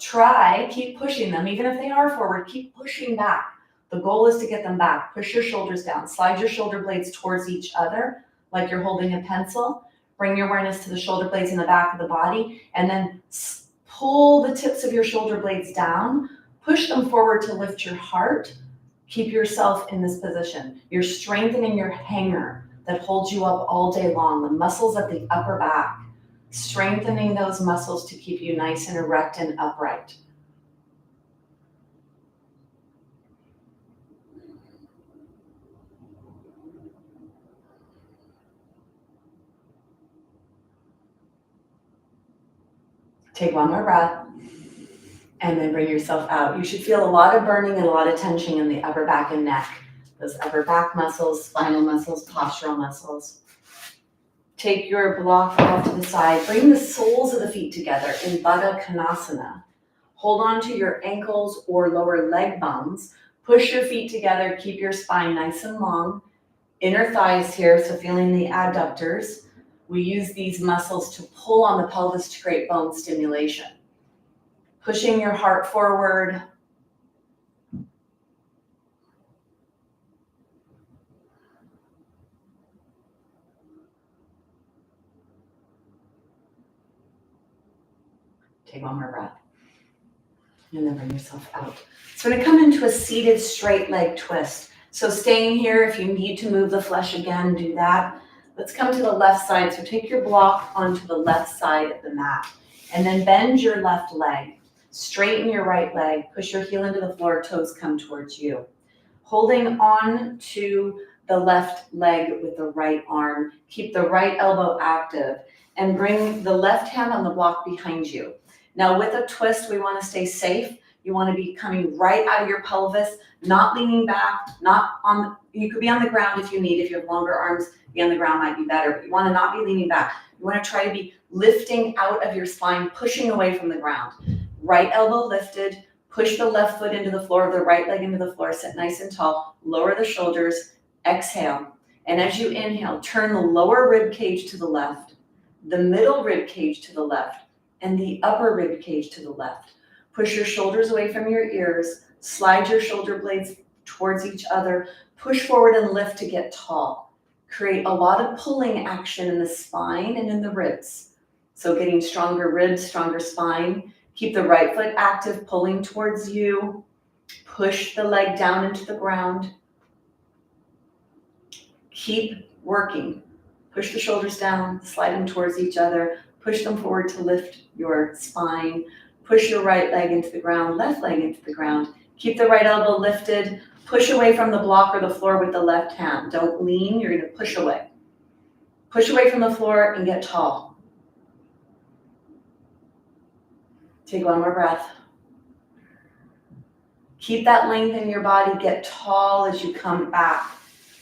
keep pushing them. Even if they are forward, keep pushing back. The goal is to get them back. Push your shoulders down. Slide your shoulder blades towards each other like you're holding a pencil. Bring your awareness to the shoulder blades in the back of the body, and then pull the tips of your shoulder blades down. Push them forward to lift your heart. Keep yourself in this position. You're strengthening your hanger. that hold you up all day long, the muscles at the upper back, strengthening those muscles to keep you nice and erect and upright. Take one more breath and then bring yourself out. You should feel a lot of burning and a lot of tension in the upper back and neck. Those upper back muscles, spinal muscles, postural muscles. Take your block off to the side. Bring the soles of the feet together in Baddha Konasana. Hold on to your ankles or lower leg bones. Push your feet together. Keep your spine nice and long. Inner thighs here, so feeling the adductors. We use these muscles to pull on the pelvis to create bone stimulation. Pushing your heart forward. Take one more breath. And then bring yourself out. So we're going to come into a seated straight leg twist. So staying here, if you need to move the flesh again, do that. Let's come to the left side. So take your block onto the left side of the mat. And then bend your left leg. Straighten your right leg. Push your heel into the floor. Toes come towards you. Holding on to the left leg with the right arm. Keep the right elbow active. And bring the left hand on the block behind you. Now with a twist, we want to stay safe. You want to be coming right out of your pelvis, not leaning back, you could be on the ground if you need. If you have longer arms, be on the ground might be better, but you want to not be leaning back. You want to try to be lifting out of your spine, pushing away from the ground. Right elbow lifted, push the left foot into the floor, the right leg into the floor, sit nice and tall, lower the shoulders, exhale. And as you inhale, turn the lower rib cage to the left, the middle rib cage to the left, and the upper rib cage to the left. Push your shoulders away from your ears, slide your shoulder blades towards each other, push forward and lift to get tall. Create a lot of pulling action in the spine and in the ribs. So getting stronger ribs, stronger spine. Keep the right foot active, pulling towards you. Push the leg down into the ground. Keep working. Push the shoulders down, slide them towards each other. Push them forward to lift your spine. Push your right leg into the ground, left leg into the ground. Keep the right elbow lifted. Push away from the block or the floor with the left hand. Don't lean, you're going to push away. Push away from the floor and get tall. Take one more breath. Keep that length in your body. Get tall as you come back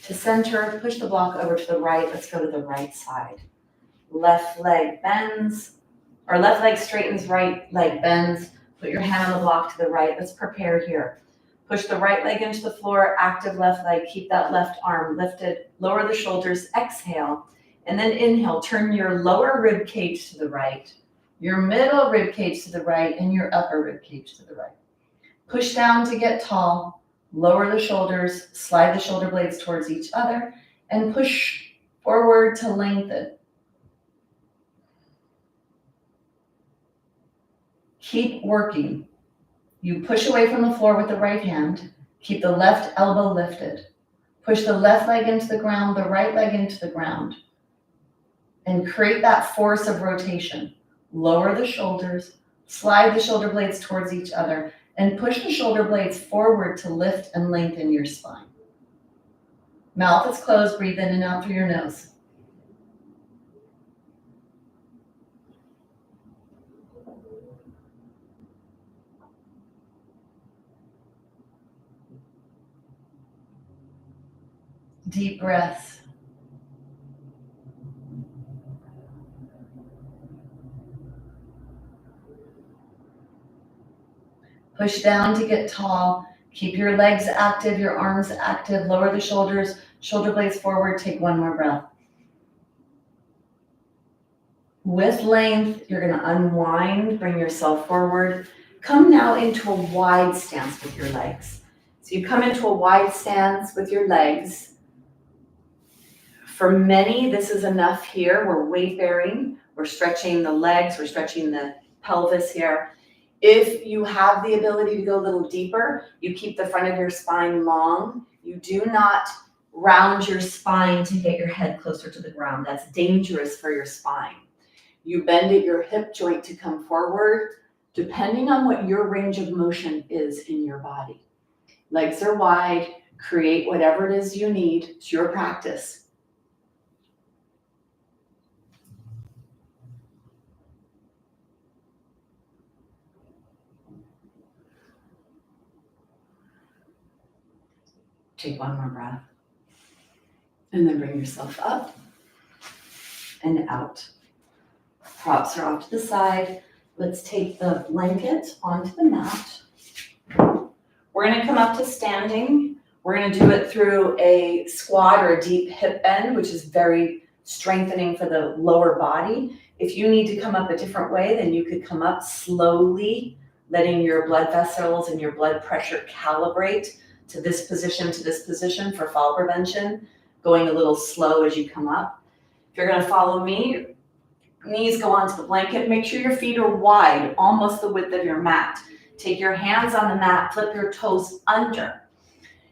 to center. Push the block over to the right. Let's go to the right side. Left leg bends, or left leg straightens, right leg bends. Put your hand on the block to the right. Let's prepare here. Push the right leg into the floor, active left leg. Keep that left arm lifted. Lower the shoulders, exhale. And then inhale, turn your lower rib cage to the right, your middle rib cage to the right, and your upper rib cage to the right. Push down to get tall. Lower the shoulders, slide the shoulder blades towards each other, and push forward to lengthen. Keep working. You push away from the floor with the right hand. Keep the left elbow lifted. Push the left leg into the ground, the right leg into the ground. And create that force of rotation. Lower the shoulders, slide the shoulder blades towards each other, and push the shoulder blades forward to lift and lengthen your spine. Mouth is closed, breathe in and out through your nose. Deep breaths. Push down to get tall. Keep your legs active, your arms active. Lower the shoulders, shoulder blades forward. Take one more breath. With length, you're going to unwind, bring yourself forward. Come now into a wide stance with your legs. So you come into a wide stance with your legs. For many, this is enough here. We're weight bearing. We're stretching the legs. We're stretching the pelvis here. If you have the ability to go a little deeper, you keep the front of your spine long. You do not round your spine to get your head closer to the ground. That's dangerous for your spine. You bend at your hip joint to come forward, depending on what your range of motion is in your body. Legs are wide, create whatever it is you need. It's your practice. Take one more breath. And then bring yourself up and out. Props are off to the side. Let's take the blanket onto the mat. We're going to come up to standing. We're going to do it through a squat or a deep hip bend, which is very strengthening for the lower body. If you need to come up a different way, then you could come up slowly, letting your blood vessels and your blood pressure calibrate to this position for fall prevention, going a little slow as you come up. If you're going to follow me, knees go onto the blanket. Make sure your feet are wide, almost the width of your mat. Take your hands on the mat, flip your toes under.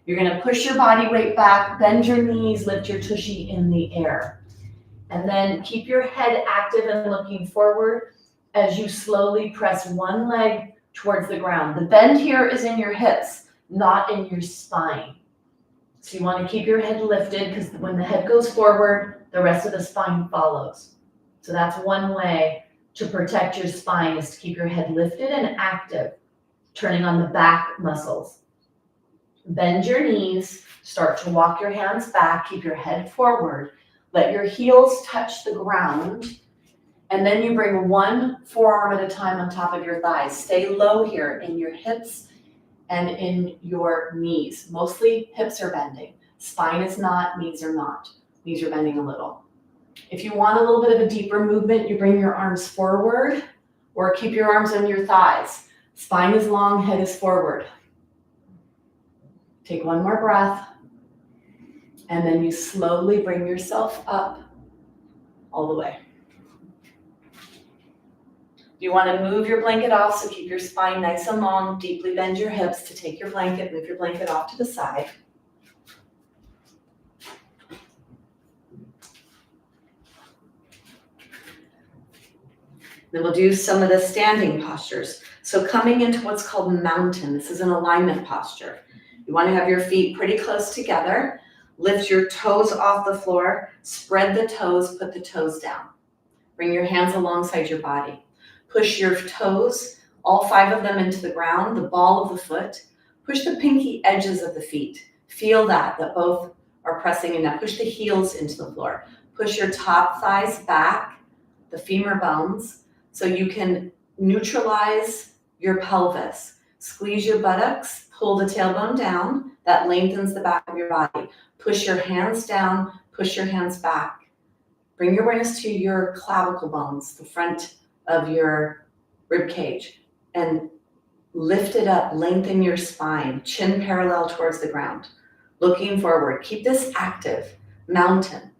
You're going to push your body weight back, bend your knees, lift your tushy in the air. And then keep your head active and looking forward as you slowly press one leg towards the ground. The bend here is in your hips, not in your spine. So you want to keep your head lifted because when the head goes forward, the rest of the spine follows. So that's one way to protect your spine, is to keep your head lifted and active, turning on the back muscles. Bend your knees, start to walk your hands back, keep your head forward, let your heels touch the ground, and then you bring one forearm at a time on top of your thighs. Stay low here in your hips and in your knees. Mostly hips are bending. Spine is not, knees are not. Knees are bending a little. If you want a little bit of a deeper movement, you bring your arms forward or keep your arms on your thighs. Spine is long, head is forward. Take one more breath, and then you slowly bring yourself up all the way. You want to move your blanket off, so keep your spine nice and long, deeply bend your hips to take your blanket, move your blanket off to the side. Then we'll do some of the standing postures. So coming into what's called mountain, this is an alignment posture. You want to have your feet pretty close together. Lift your toes off the floor, spread the toes, put the toes down. Bring your hands alongside your body. Push your toes, all 5 of them, into the ground, the ball of the foot. Push the pinky edges of the feet. Feel that both are pressing in. Now push the heels into the floor. Push your top thighs back, the femur bones, so you can neutralize your pelvis. Squeeze your buttocks, pull the tailbone down. That lengthens the back of your body. Push your hands down, push your hands back. Bring your awareness to your clavicle bones, the front of your rib cage, and lift it up, lengthen your spine, chin parallel towards the ground. Looking forward, keep this active. Mountain,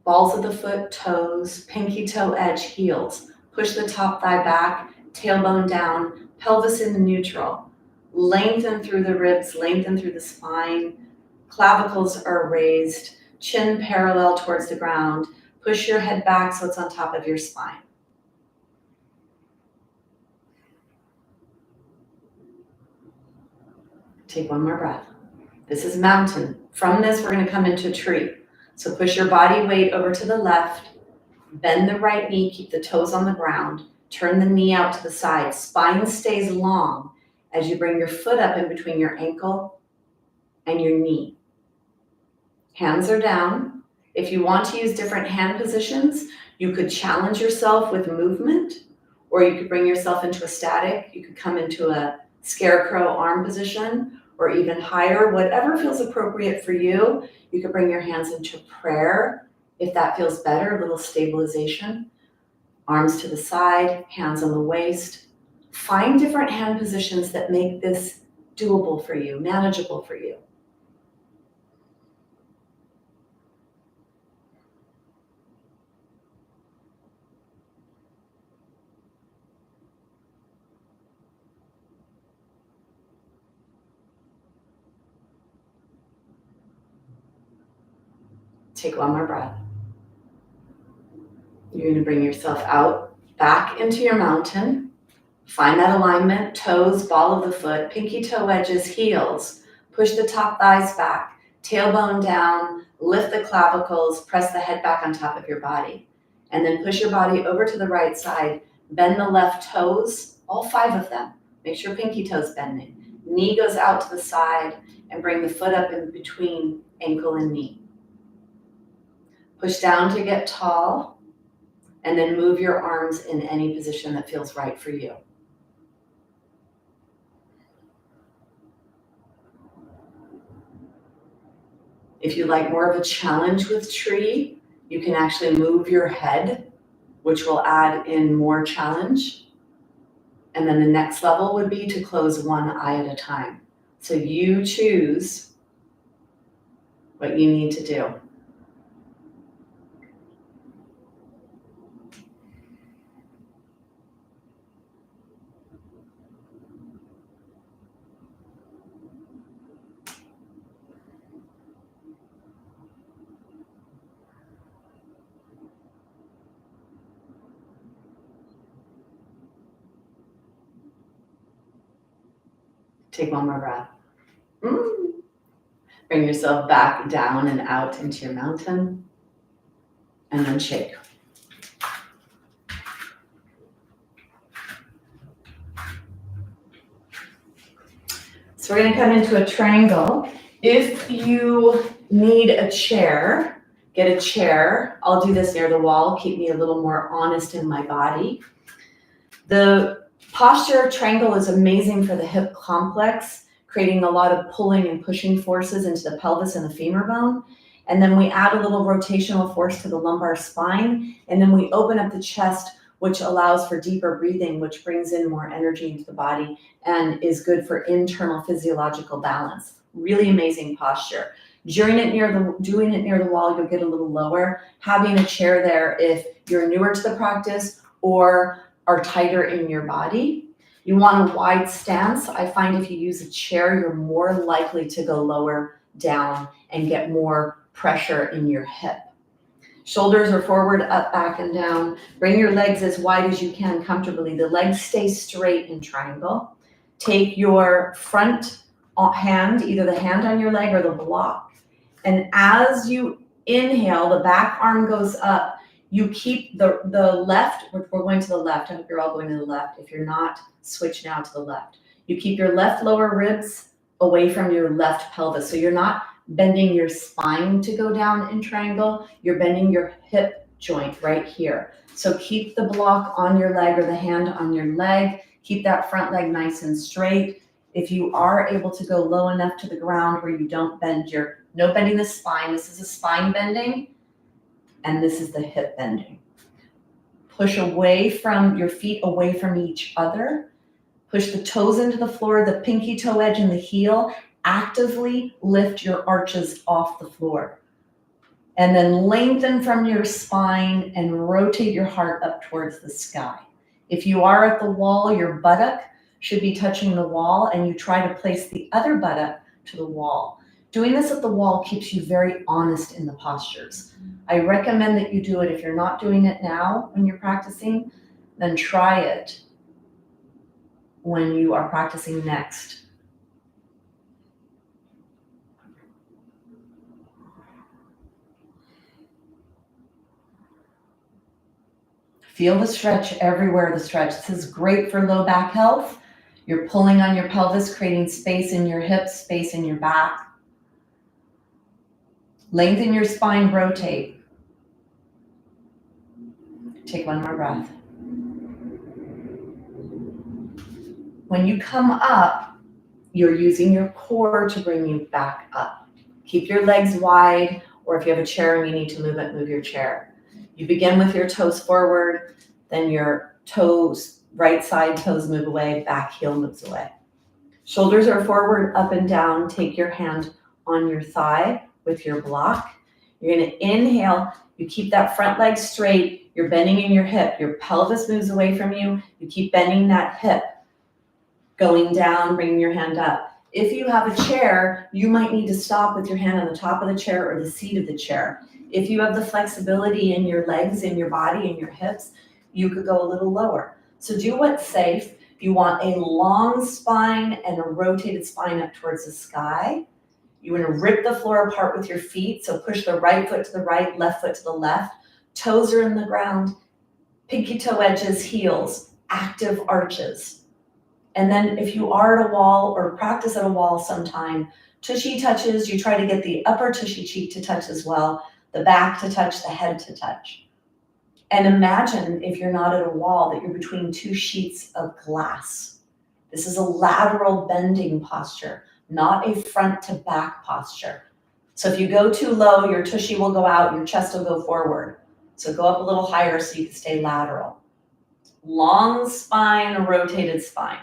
balls of the foot, toes, pinky toe edge, heels. Push the top thigh back, tailbone down, pelvis in the neutral. Lengthen through the ribs, lengthen through the spine. Clavicles are raised, chin parallel towards the ground. Push your head back so it's on top of your spine. Take one more breath. This is mountain. From this, we're going to come into tree. So push your body weight over to the left, bend the right knee, keep the toes on the ground, turn the knee out to the side. Spine stays long as you bring your foot up in between your ankle and your knee. Hands are down. If you want to use different hand positions, you could challenge yourself with movement, or you could bring yourself into a static. You could come into a scarecrow arm position, or even higher, whatever feels appropriate for you. You could bring your hands into prayer if that feels better, a little stabilization. Arms to the side, hands on the waist. Find different hand positions that make this doable for you, manageable for you. Take one more breath. You're going to bring yourself out, back into your mountain. Find that alignment, toes, ball of the foot, pinky toe edges, heels. Push the top thighs back, tailbone down, lift the clavicles, press the head back on top of your body. And then push your body over to the right side, bend the left toes, all 5 of them. Make sure pinky toe's bending. Knee goes out to the side and bring the foot up in between ankle and knee. Push down to get tall and then move your arms in any position that feels right for you. If you like more of a challenge with tree, you can actually move your head, which will add in more challenge. And then the next level would be to close one eye at a time. So you choose what you need to do. Take one more breath. Bring yourself back down and out into your mountain, and then shake. So we're going to come into a triangle. If you need a chair, get a chair. I'll do this near the wall, keep me a little more honest in my body. The posture triangle is amazing for the hip complex, creating a lot of pulling and pushing forces into the pelvis and the femur bone. And then we add a little rotational force to the lumbar spine. And then we open up the chest, which allows for deeper breathing, which brings in more energy into the body and is good for internal physiological balance. Really amazing posture. Doing it near the wall, you'll get a little lower. Having a chair there if you're newer to the practice or are tighter in your body. You want a wide stance. I find if you use a chair, you're more likely to go lower down and get more pressure in your hip. Shoulders are forward, up, back, and down. Bring your legs as wide as you can comfortably. The legs stay straight in triangle. Take your front hand, either the hand on your leg or the block. And as you inhale, the back arm goes up. You keep the left, we're going to the left. I hope you're all going to the left. If you're not, switch now to the left. You keep your left lower ribs away from your left pelvis. So you're not bending your spine to go down in triangle. You're bending your hip joint right here. So keep the block on your leg or the hand on your leg. Keep that front leg nice and straight. If you are able to go low enough to the ground where you don't bend no bending the spine. This is a spine bending. And this is the hip bending. Push away from your feet, away from each other. Push the toes into the floor, the pinky toe edge and the heel. Actively lift your arches off the floor. And then lengthen from your spine and rotate your heart up towards the sky. If you are at the wall, your buttock should be touching the wall and you try to place the other buttock to the wall. Doing this at the wall keeps you very honest in the postures. I recommend that you do it. If you're not doing it now when you're practicing, then try it when you are practicing next. Feel the stretch everywhere, the stretch. This is great for low back health. You're pulling on your pelvis, creating space in your hips, space in your back. Lengthen your spine, rotate. Take one more breath. When you come up, you're using your core to bring you back up. Keep your legs wide, or if you have a chair and you need to move it, move your chair. You begin with your toes forward, then your toes, right side toes move away, back heel moves away. Shoulders are forward, up and down. Take your hand on your thigh with your block. You're going to inhale. You keep that front leg straight. You're bending in your hip. Your pelvis moves away from you. You keep bending that hip. Going down, bringing your hand up. If you have a chair, you might need to stop with your hand on the top of the chair or the seat of the chair. If you have the flexibility in your legs, in your body, in your hips, you could go a little lower. So do what's safe. You want a long spine and a rotated spine up towards the sky. You want to rip the floor apart with your feet. So push the right foot to the right, left foot to the left. Toes are in the ground. Pinky toe edges, heels, active arches. And then if you are at a wall or practice at a wall sometime, tushy touches, you try to get the upper tushy cheek to touch as well, the back to touch, the head to touch. And imagine if you're not at a wall that you're between two sheets of glass. This is a lateral bending posture, not a front to back posture. So if you go too low, your tushy will go out, your chest will go forward. So go up a little higher so you can stay lateral. Long spine, rotated spine.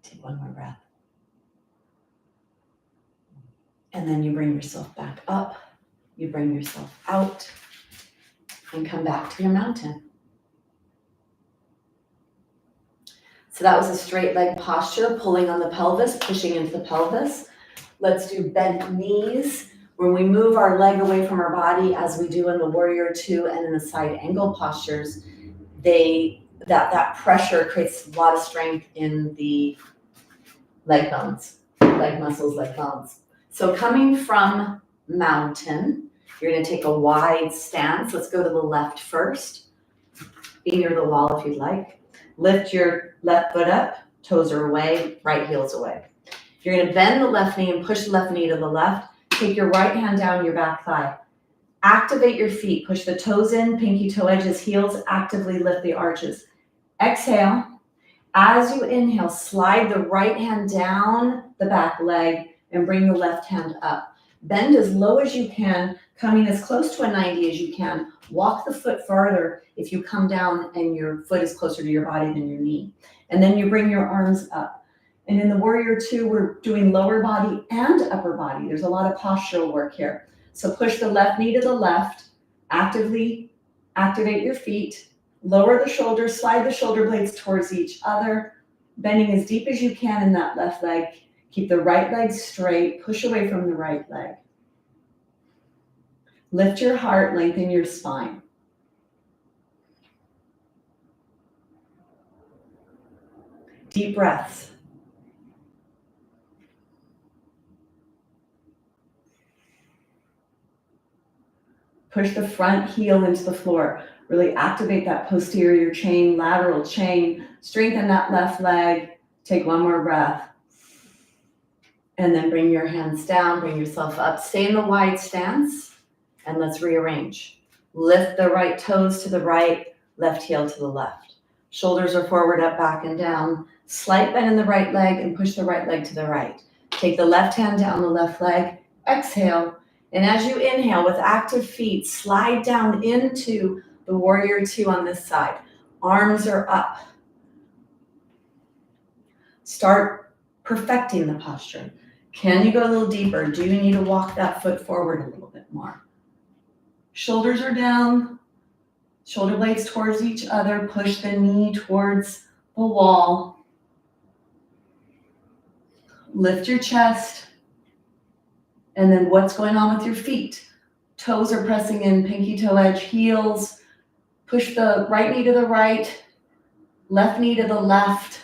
Take one more breath. And then you bring yourself back up, you bring yourself out, and come back to your mountain. So that was a straight leg posture, pulling on the pelvis, pushing into the pelvis. Let's do bent knees. When we move our leg away from our body, as we do in the warrior two and in the side angle postures, that pressure creates a lot of strength in the leg bones, leg muscles, leg bones. So coming from mountain, you're going to take a wide stance. Let's go to the left first. Be near the wall if you'd like. Lift your left foot up, toes are away, right heel's away. You're going to bend the left knee and push the left knee to the left. Take your right hand down your back thigh. Activate your feet. Push the toes in, pinky toe edges, heels. Actively lift the arches. Exhale. As you inhale, slide the right hand down the back leg and bring the left hand up. Bend as low as you can, coming as close to a 90 as you can. Walk the foot farther if you come down and your foot is closer to your body than your knee. And then you bring your arms up. And in the warrior two, we're doing lower body and upper body. There's a lot of postural work here. So push the left knee to the left, actively activate your feet, lower the shoulders, slide the shoulder blades towards each other, bending as deep as you can in that left leg. Keep the right leg straight, push away from the right leg. Lift your heart, lengthen your spine. Deep breaths. Push the front heel into the floor. Really activate that posterior chain, lateral chain. Strengthen that left leg. Take one more breath. And then bring your hands down, bring yourself up. Stay in the wide stance, and let's rearrange. Lift the right toes to the right, left heel to the left. Shoulders are forward, up, back, and down. Slight bend in the right leg and push the right leg to the right. Take the left hand down the left leg. Exhale. And as you inhale with active feet, slide down into the warrior two on this side. Arms are up. Start perfecting the posture. Can you go a little deeper? Do you need to walk that foot forward a little bit more? Shoulders are down. Shoulder blades towards each other. Push the knee towards the wall. Lift your chest. And then what's going on with your feet? Toes are pressing in, pinky toe edge, heels. Push the right knee to the right, left knee to the left.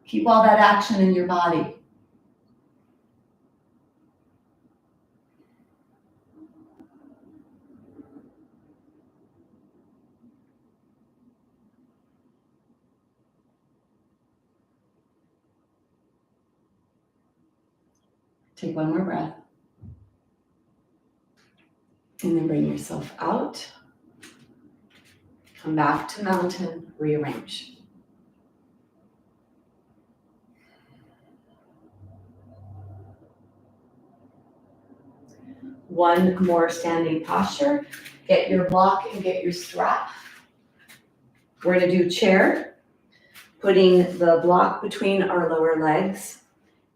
Keep all that action in your body. Take one more breath. And then bring yourself out. Come back to mountain, rearrange. One more standing posture. Get your block and get your strap. We're going to do chair, putting the block between our lower legs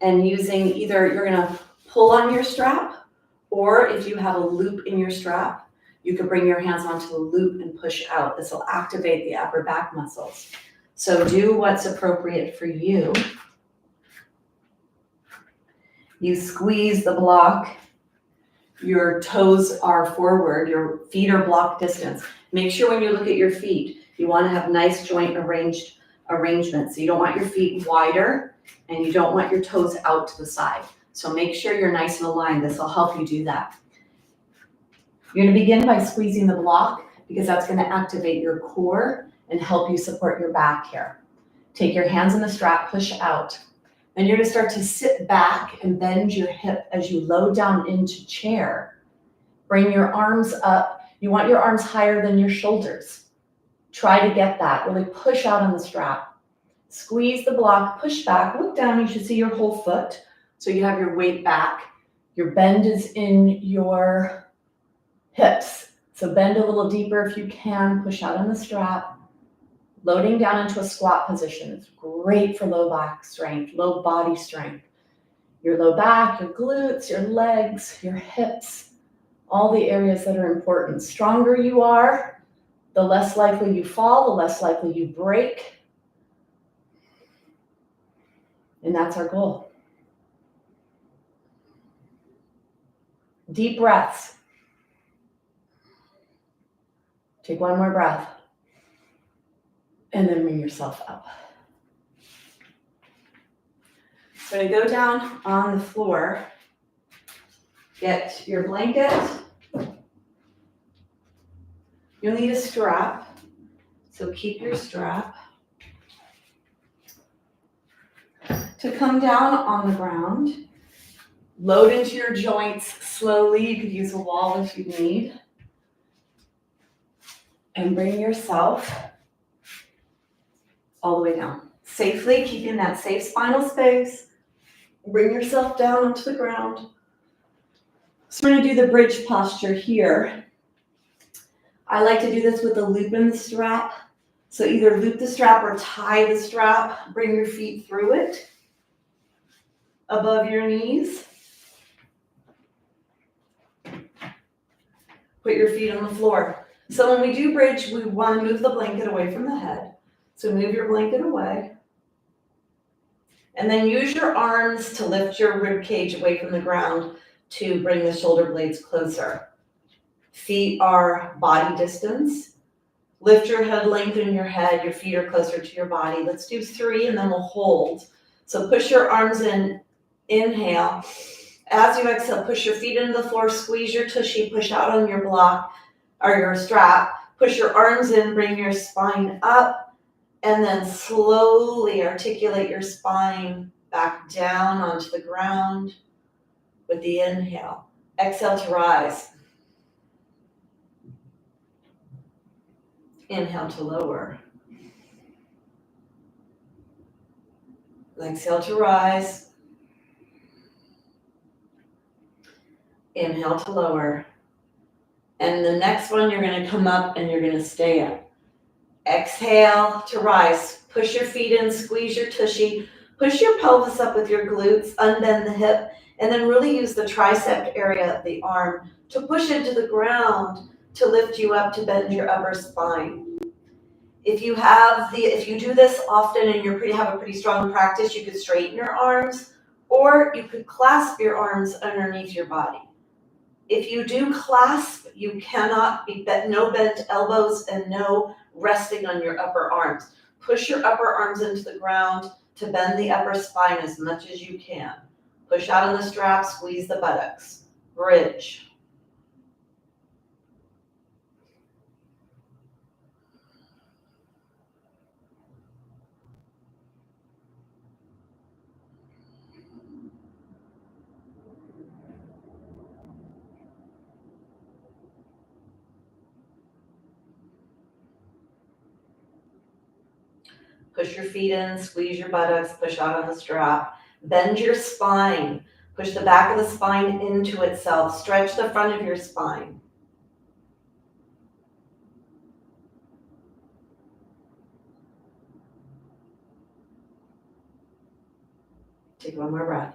and using either you're going to pull on your strap Or if you have a loop in your strap, you could bring your hands onto the loop and push out. This will activate the upper back muscles. So do what's appropriate for you. You squeeze the block. Your toes are forward. Your feet are block distance. Make sure when you look at your feet, you want to have nice joint arrangement. So you don't want your feet wider and you don't want your toes out to the side. So make sure you're nice and aligned. This will help you do that. You're going to begin by squeezing the block because that's going to activate your core and help you support your back here. Take your hands on the strap, push out. Then you're going to start to sit back and bend your hip as you load down into chair. Bring your arms up. You want your arms higher than your shoulders. Try to get that. Really push out on the strap. Squeeze the block, push back, look down. You should see your whole foot. So you have your weight back. Your bend is in your hips. So bend a little deeper if you can. Push out on the strap. Loading down into a squat position. It's great for low back strength, low body strength. Your low back, your glutes, your legs, your hips, all the areas that are important. Stronger you are, the less likely you fall, the less likely you break. And that's our goal. Deep breaths. Take one more breath. And then bring yourself up. So I'm going to go down on the floor. Get your blanket. You'll need a strap. So keep your strap. To come down on the ground. Load into your joints slowly. You could use a wall if you need. And bring yourself all the way down. Safely, keeping that safe spinal space. Bring yourself down onto the ground. So we're going to do the bridge posture here. I like to do this with a loop in the strap. So either loop the strap or tie the strap. Bring your feet through it. Above your knees. Put your feet on the floor. So when we do bridge, we want to move the blanket away from the head. So move your blanket away. And then use your arms to lift your rib cage away from the ground to bring the shoulder blades closer. Feet are body distance. Lift your head, lengthen your head. Your feet are closer to your body. Let's do 3 and then we'll hold. So push your arms in. Inhale. As you exhale, push your feet into the floor. Squeeze your tushy. Push out on your block or your strap. Push your arms in. Bring your spine up. And then slowly articulate your spine back down onto the ground with the inhale. Exhale to rise. Inhale to lower. Exhale to rise. Inhale to lower. And the next one, you're going to come up and you're going to stay up. Exhale to rise. Push your feet in, squeeze your tushy. Push your pelvis up with your glutes, unbend the hip, and then really use the tricep area of the arm to push into the ground to lift you up to bend your upper spine. If you do this often and you have a pretty strong practice, you could straighten your arms or you could clasp your arms underneath your body. If you do clasp, you cannot be no bent elbows and no resting on your upper arms. Push your upper arms into the ground to bend the upper spine as much as you can. Push out on the strap, squeeze the buttocks. Bridge. Push your feet in, squeeze your buttocks, push out on the strap. Bend your spine. Push the back of the spine into itself. Stretch the front of your spine. Take one more breath.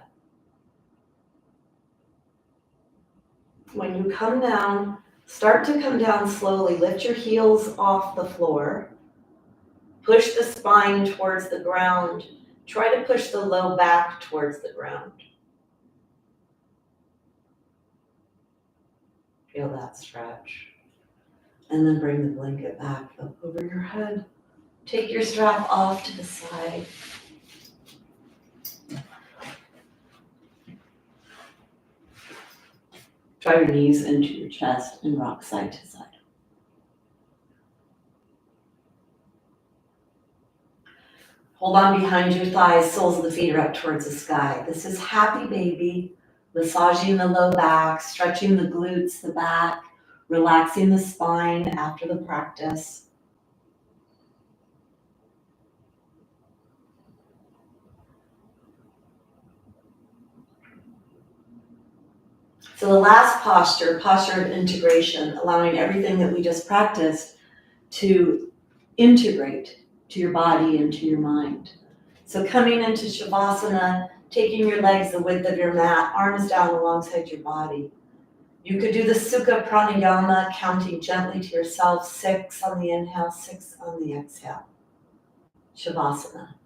When you come down, start to come down slowly. Lift your heels off the floor. Push the spine towards the ground. Try to push the low back towards the ground. Feel that stretch. And then bring the blanket back up over your head. Take your strap off to the side. Draw your knees into your chest and rock side to side. Hold on behind your thighs, soles of the feet are up towards the sky. This is happy baby, massaging the low back, stretching the glutes, the back, relaxing the spine after the practice. So the last posture of integration, allowing everything that we just practiced to integrate to your body and to your mind. So coming into Shavasana, taking your legs the width of your mat, arms down alongside your body. You could do the Sukha Pranayama, counting gently to yourself, 6 on the inhale, 6 on the exhale. Shavasana.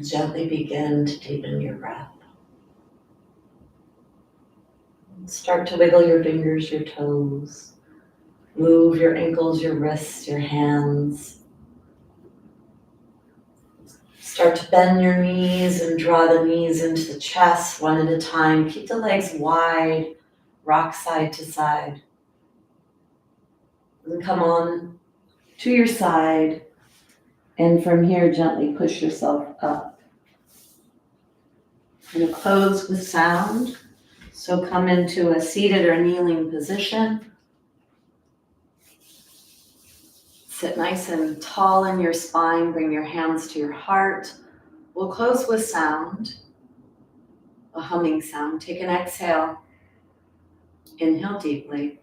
Gently begin to deepen your breath. Start to wiggle your fingers, your toes. Move your ankles, your wrists, your hands. Start to bend your knees and draw the knees into the chest one at a time. Keep the legs wide, rock side to side. And come on to your side. And from here, gently push yourself up. I'm going to close with sound. So come into a seated or kneeling position. Sit nice and tall in your spine. Bring your hands to your heart. We'll close with sound, a humming sound. Take an exhale. Inhale deeply.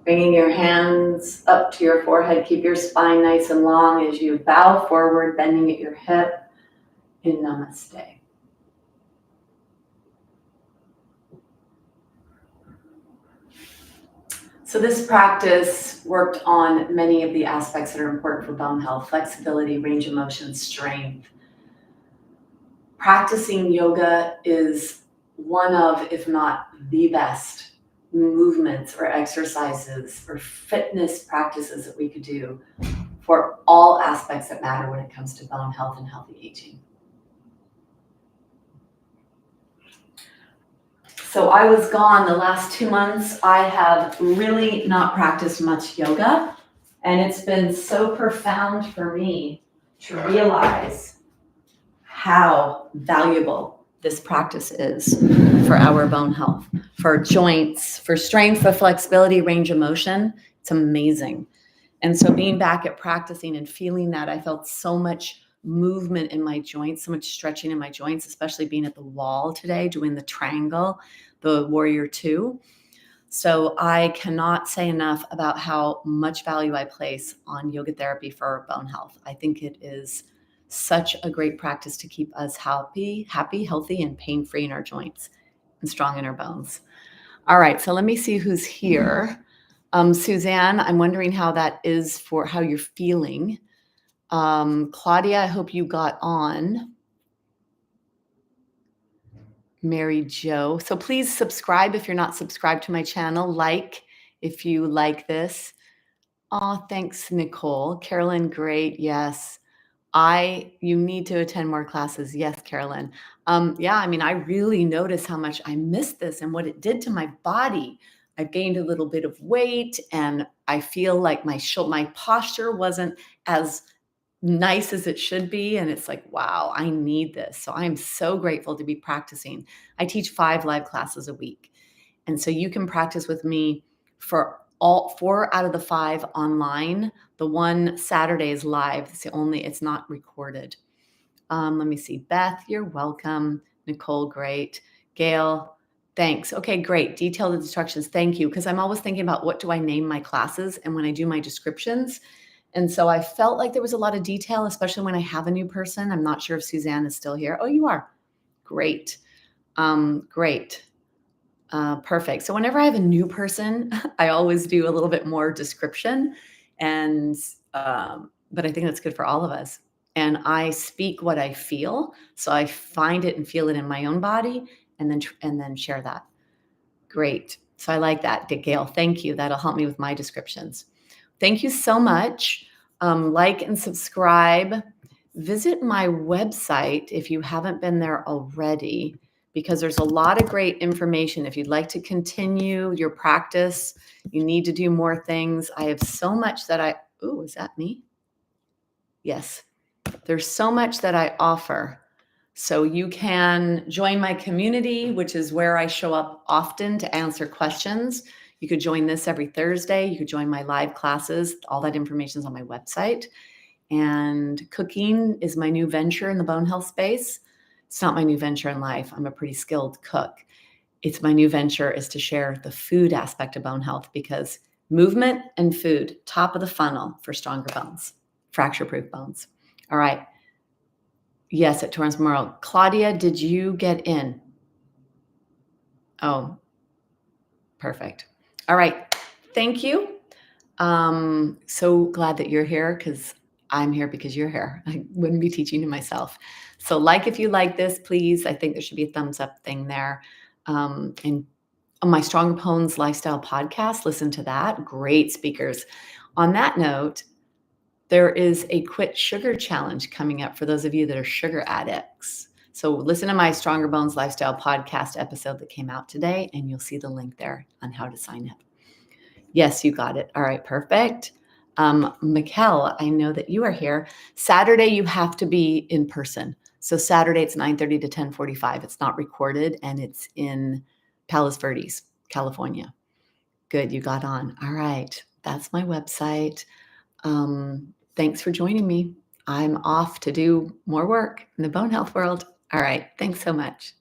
Bringing your hands up to your forehead. Keep your spine nice and long as you bow forward, bending at your hip in Namaste. So this practice worked on many of the aspects that are important for bone health: flexibility, range of motion, strength. Practicing yoga is one of, if not the best, movements or exercises or fitness practices that we could do for all aspects that matter when it comes to bone health and healthy aging. So I was gone the last 2 months. I have really not practiced much yoga, and it's been so profound for me to realize how valuable this practice is for our bone health, for joints, for strength, for flexibility, range of motion. It's amazing. And so being back at practicing and feeling that, I felt so much movement in my joints, so much stretching in my joints, especially being at the wall today, doing the triangle, the Warrior Two. So I cannot say enough about how much value I place on yoga therapy for bone health. I think it is such a great practice to keep us happy, healthy, and pain-free in our joints and strong in our bones. All right, so let me see who's here. Suzanne, I'm wondering how that is for how you're feeling. Claudia, I hope you got on. Mary Jo. So please subscribe if you're not subscribed to my channel. Like if you like this. Oh, thanks, Nicole. Carolyn, great. Yes. You need to attend more classes. Yes, Carolyn. Yeah, I mean, I really notice how much I missed this and what it did to my body. I've gained a little bit of weight, and I feel like my posture wasn't as nice as it should be. And it's like, wow, I need this. So I'm so grateful to be practicing. I teach 5 live classes a week. And so you can practice with me for all 4 out of the 5 online. The one Saturday is live. It's not recorded. Let me see. Beth, you're welcome. Nicole, great. Gail, thanks. Okay, great. Detailed instructions. Thank you. Because I'm always thinking about what do I name my classes and when I do my descriptions. And so I felt like there was a lot of detail, especially when I have a new person. I'm not sure if Suzanne is still here. Oh, you are. Great. Great. Perfect. So whenever I have a new person, I always do a little bit more description, but I think that's good for all of us. And I speak what I feel, so I find it and feel it in my own body, and then share that. Great. So I like that, Gail. Thank you. That'll help me with my descriptions. Thank you so much. Like and subscribe. Visit my website if you haven't been there already, because there's a lot of great information. If you'd like to continue your practice, you need to do more things. I have so much that is that me? Yes, there's so much that I offer. So you can join my community, which is where I show up often to answer questions. You could join this every Thursday. You could join my live classes. All that information is on my website. And cooking is my new venture in the bone health space. It's not my new venture in life. I'm a pretty skilled cook. It's my new venture is to share the food aspect of bone health, because movement and food, top of the funnel for stronger bones, fracture-proof bones. All right. Yes, at Torrance Memorial. Claudia, did you get in? Oh, perfect. All right. Thank you. So glad that you're here, because I'm here because you're here. I wouldn't be teaching to myself. So like, if you like this, please, I think there should be a thumbs up thing there. And on my Stronger Bones Lifestyle podcast, listen to that. Great speakers. On that note, there is a quit sugar challenge coming up for those of you that are sugar addicts. So listen to my Stronger Bones Lifestyle podcast episode that came out today, and you'll see the link there on how to sign up. Yes, you got it. All right, perfect. Mikkel, I know that you are here. Saturday, you have to be in person. So Saturday, it's 9:30 to 10:45. It's not recorded, and it's in Palos Verdes, California. Good, you got on. All right, that's my website. Thanks for joining me. I'm off to do more work in the bone health world. All right, thanks so much.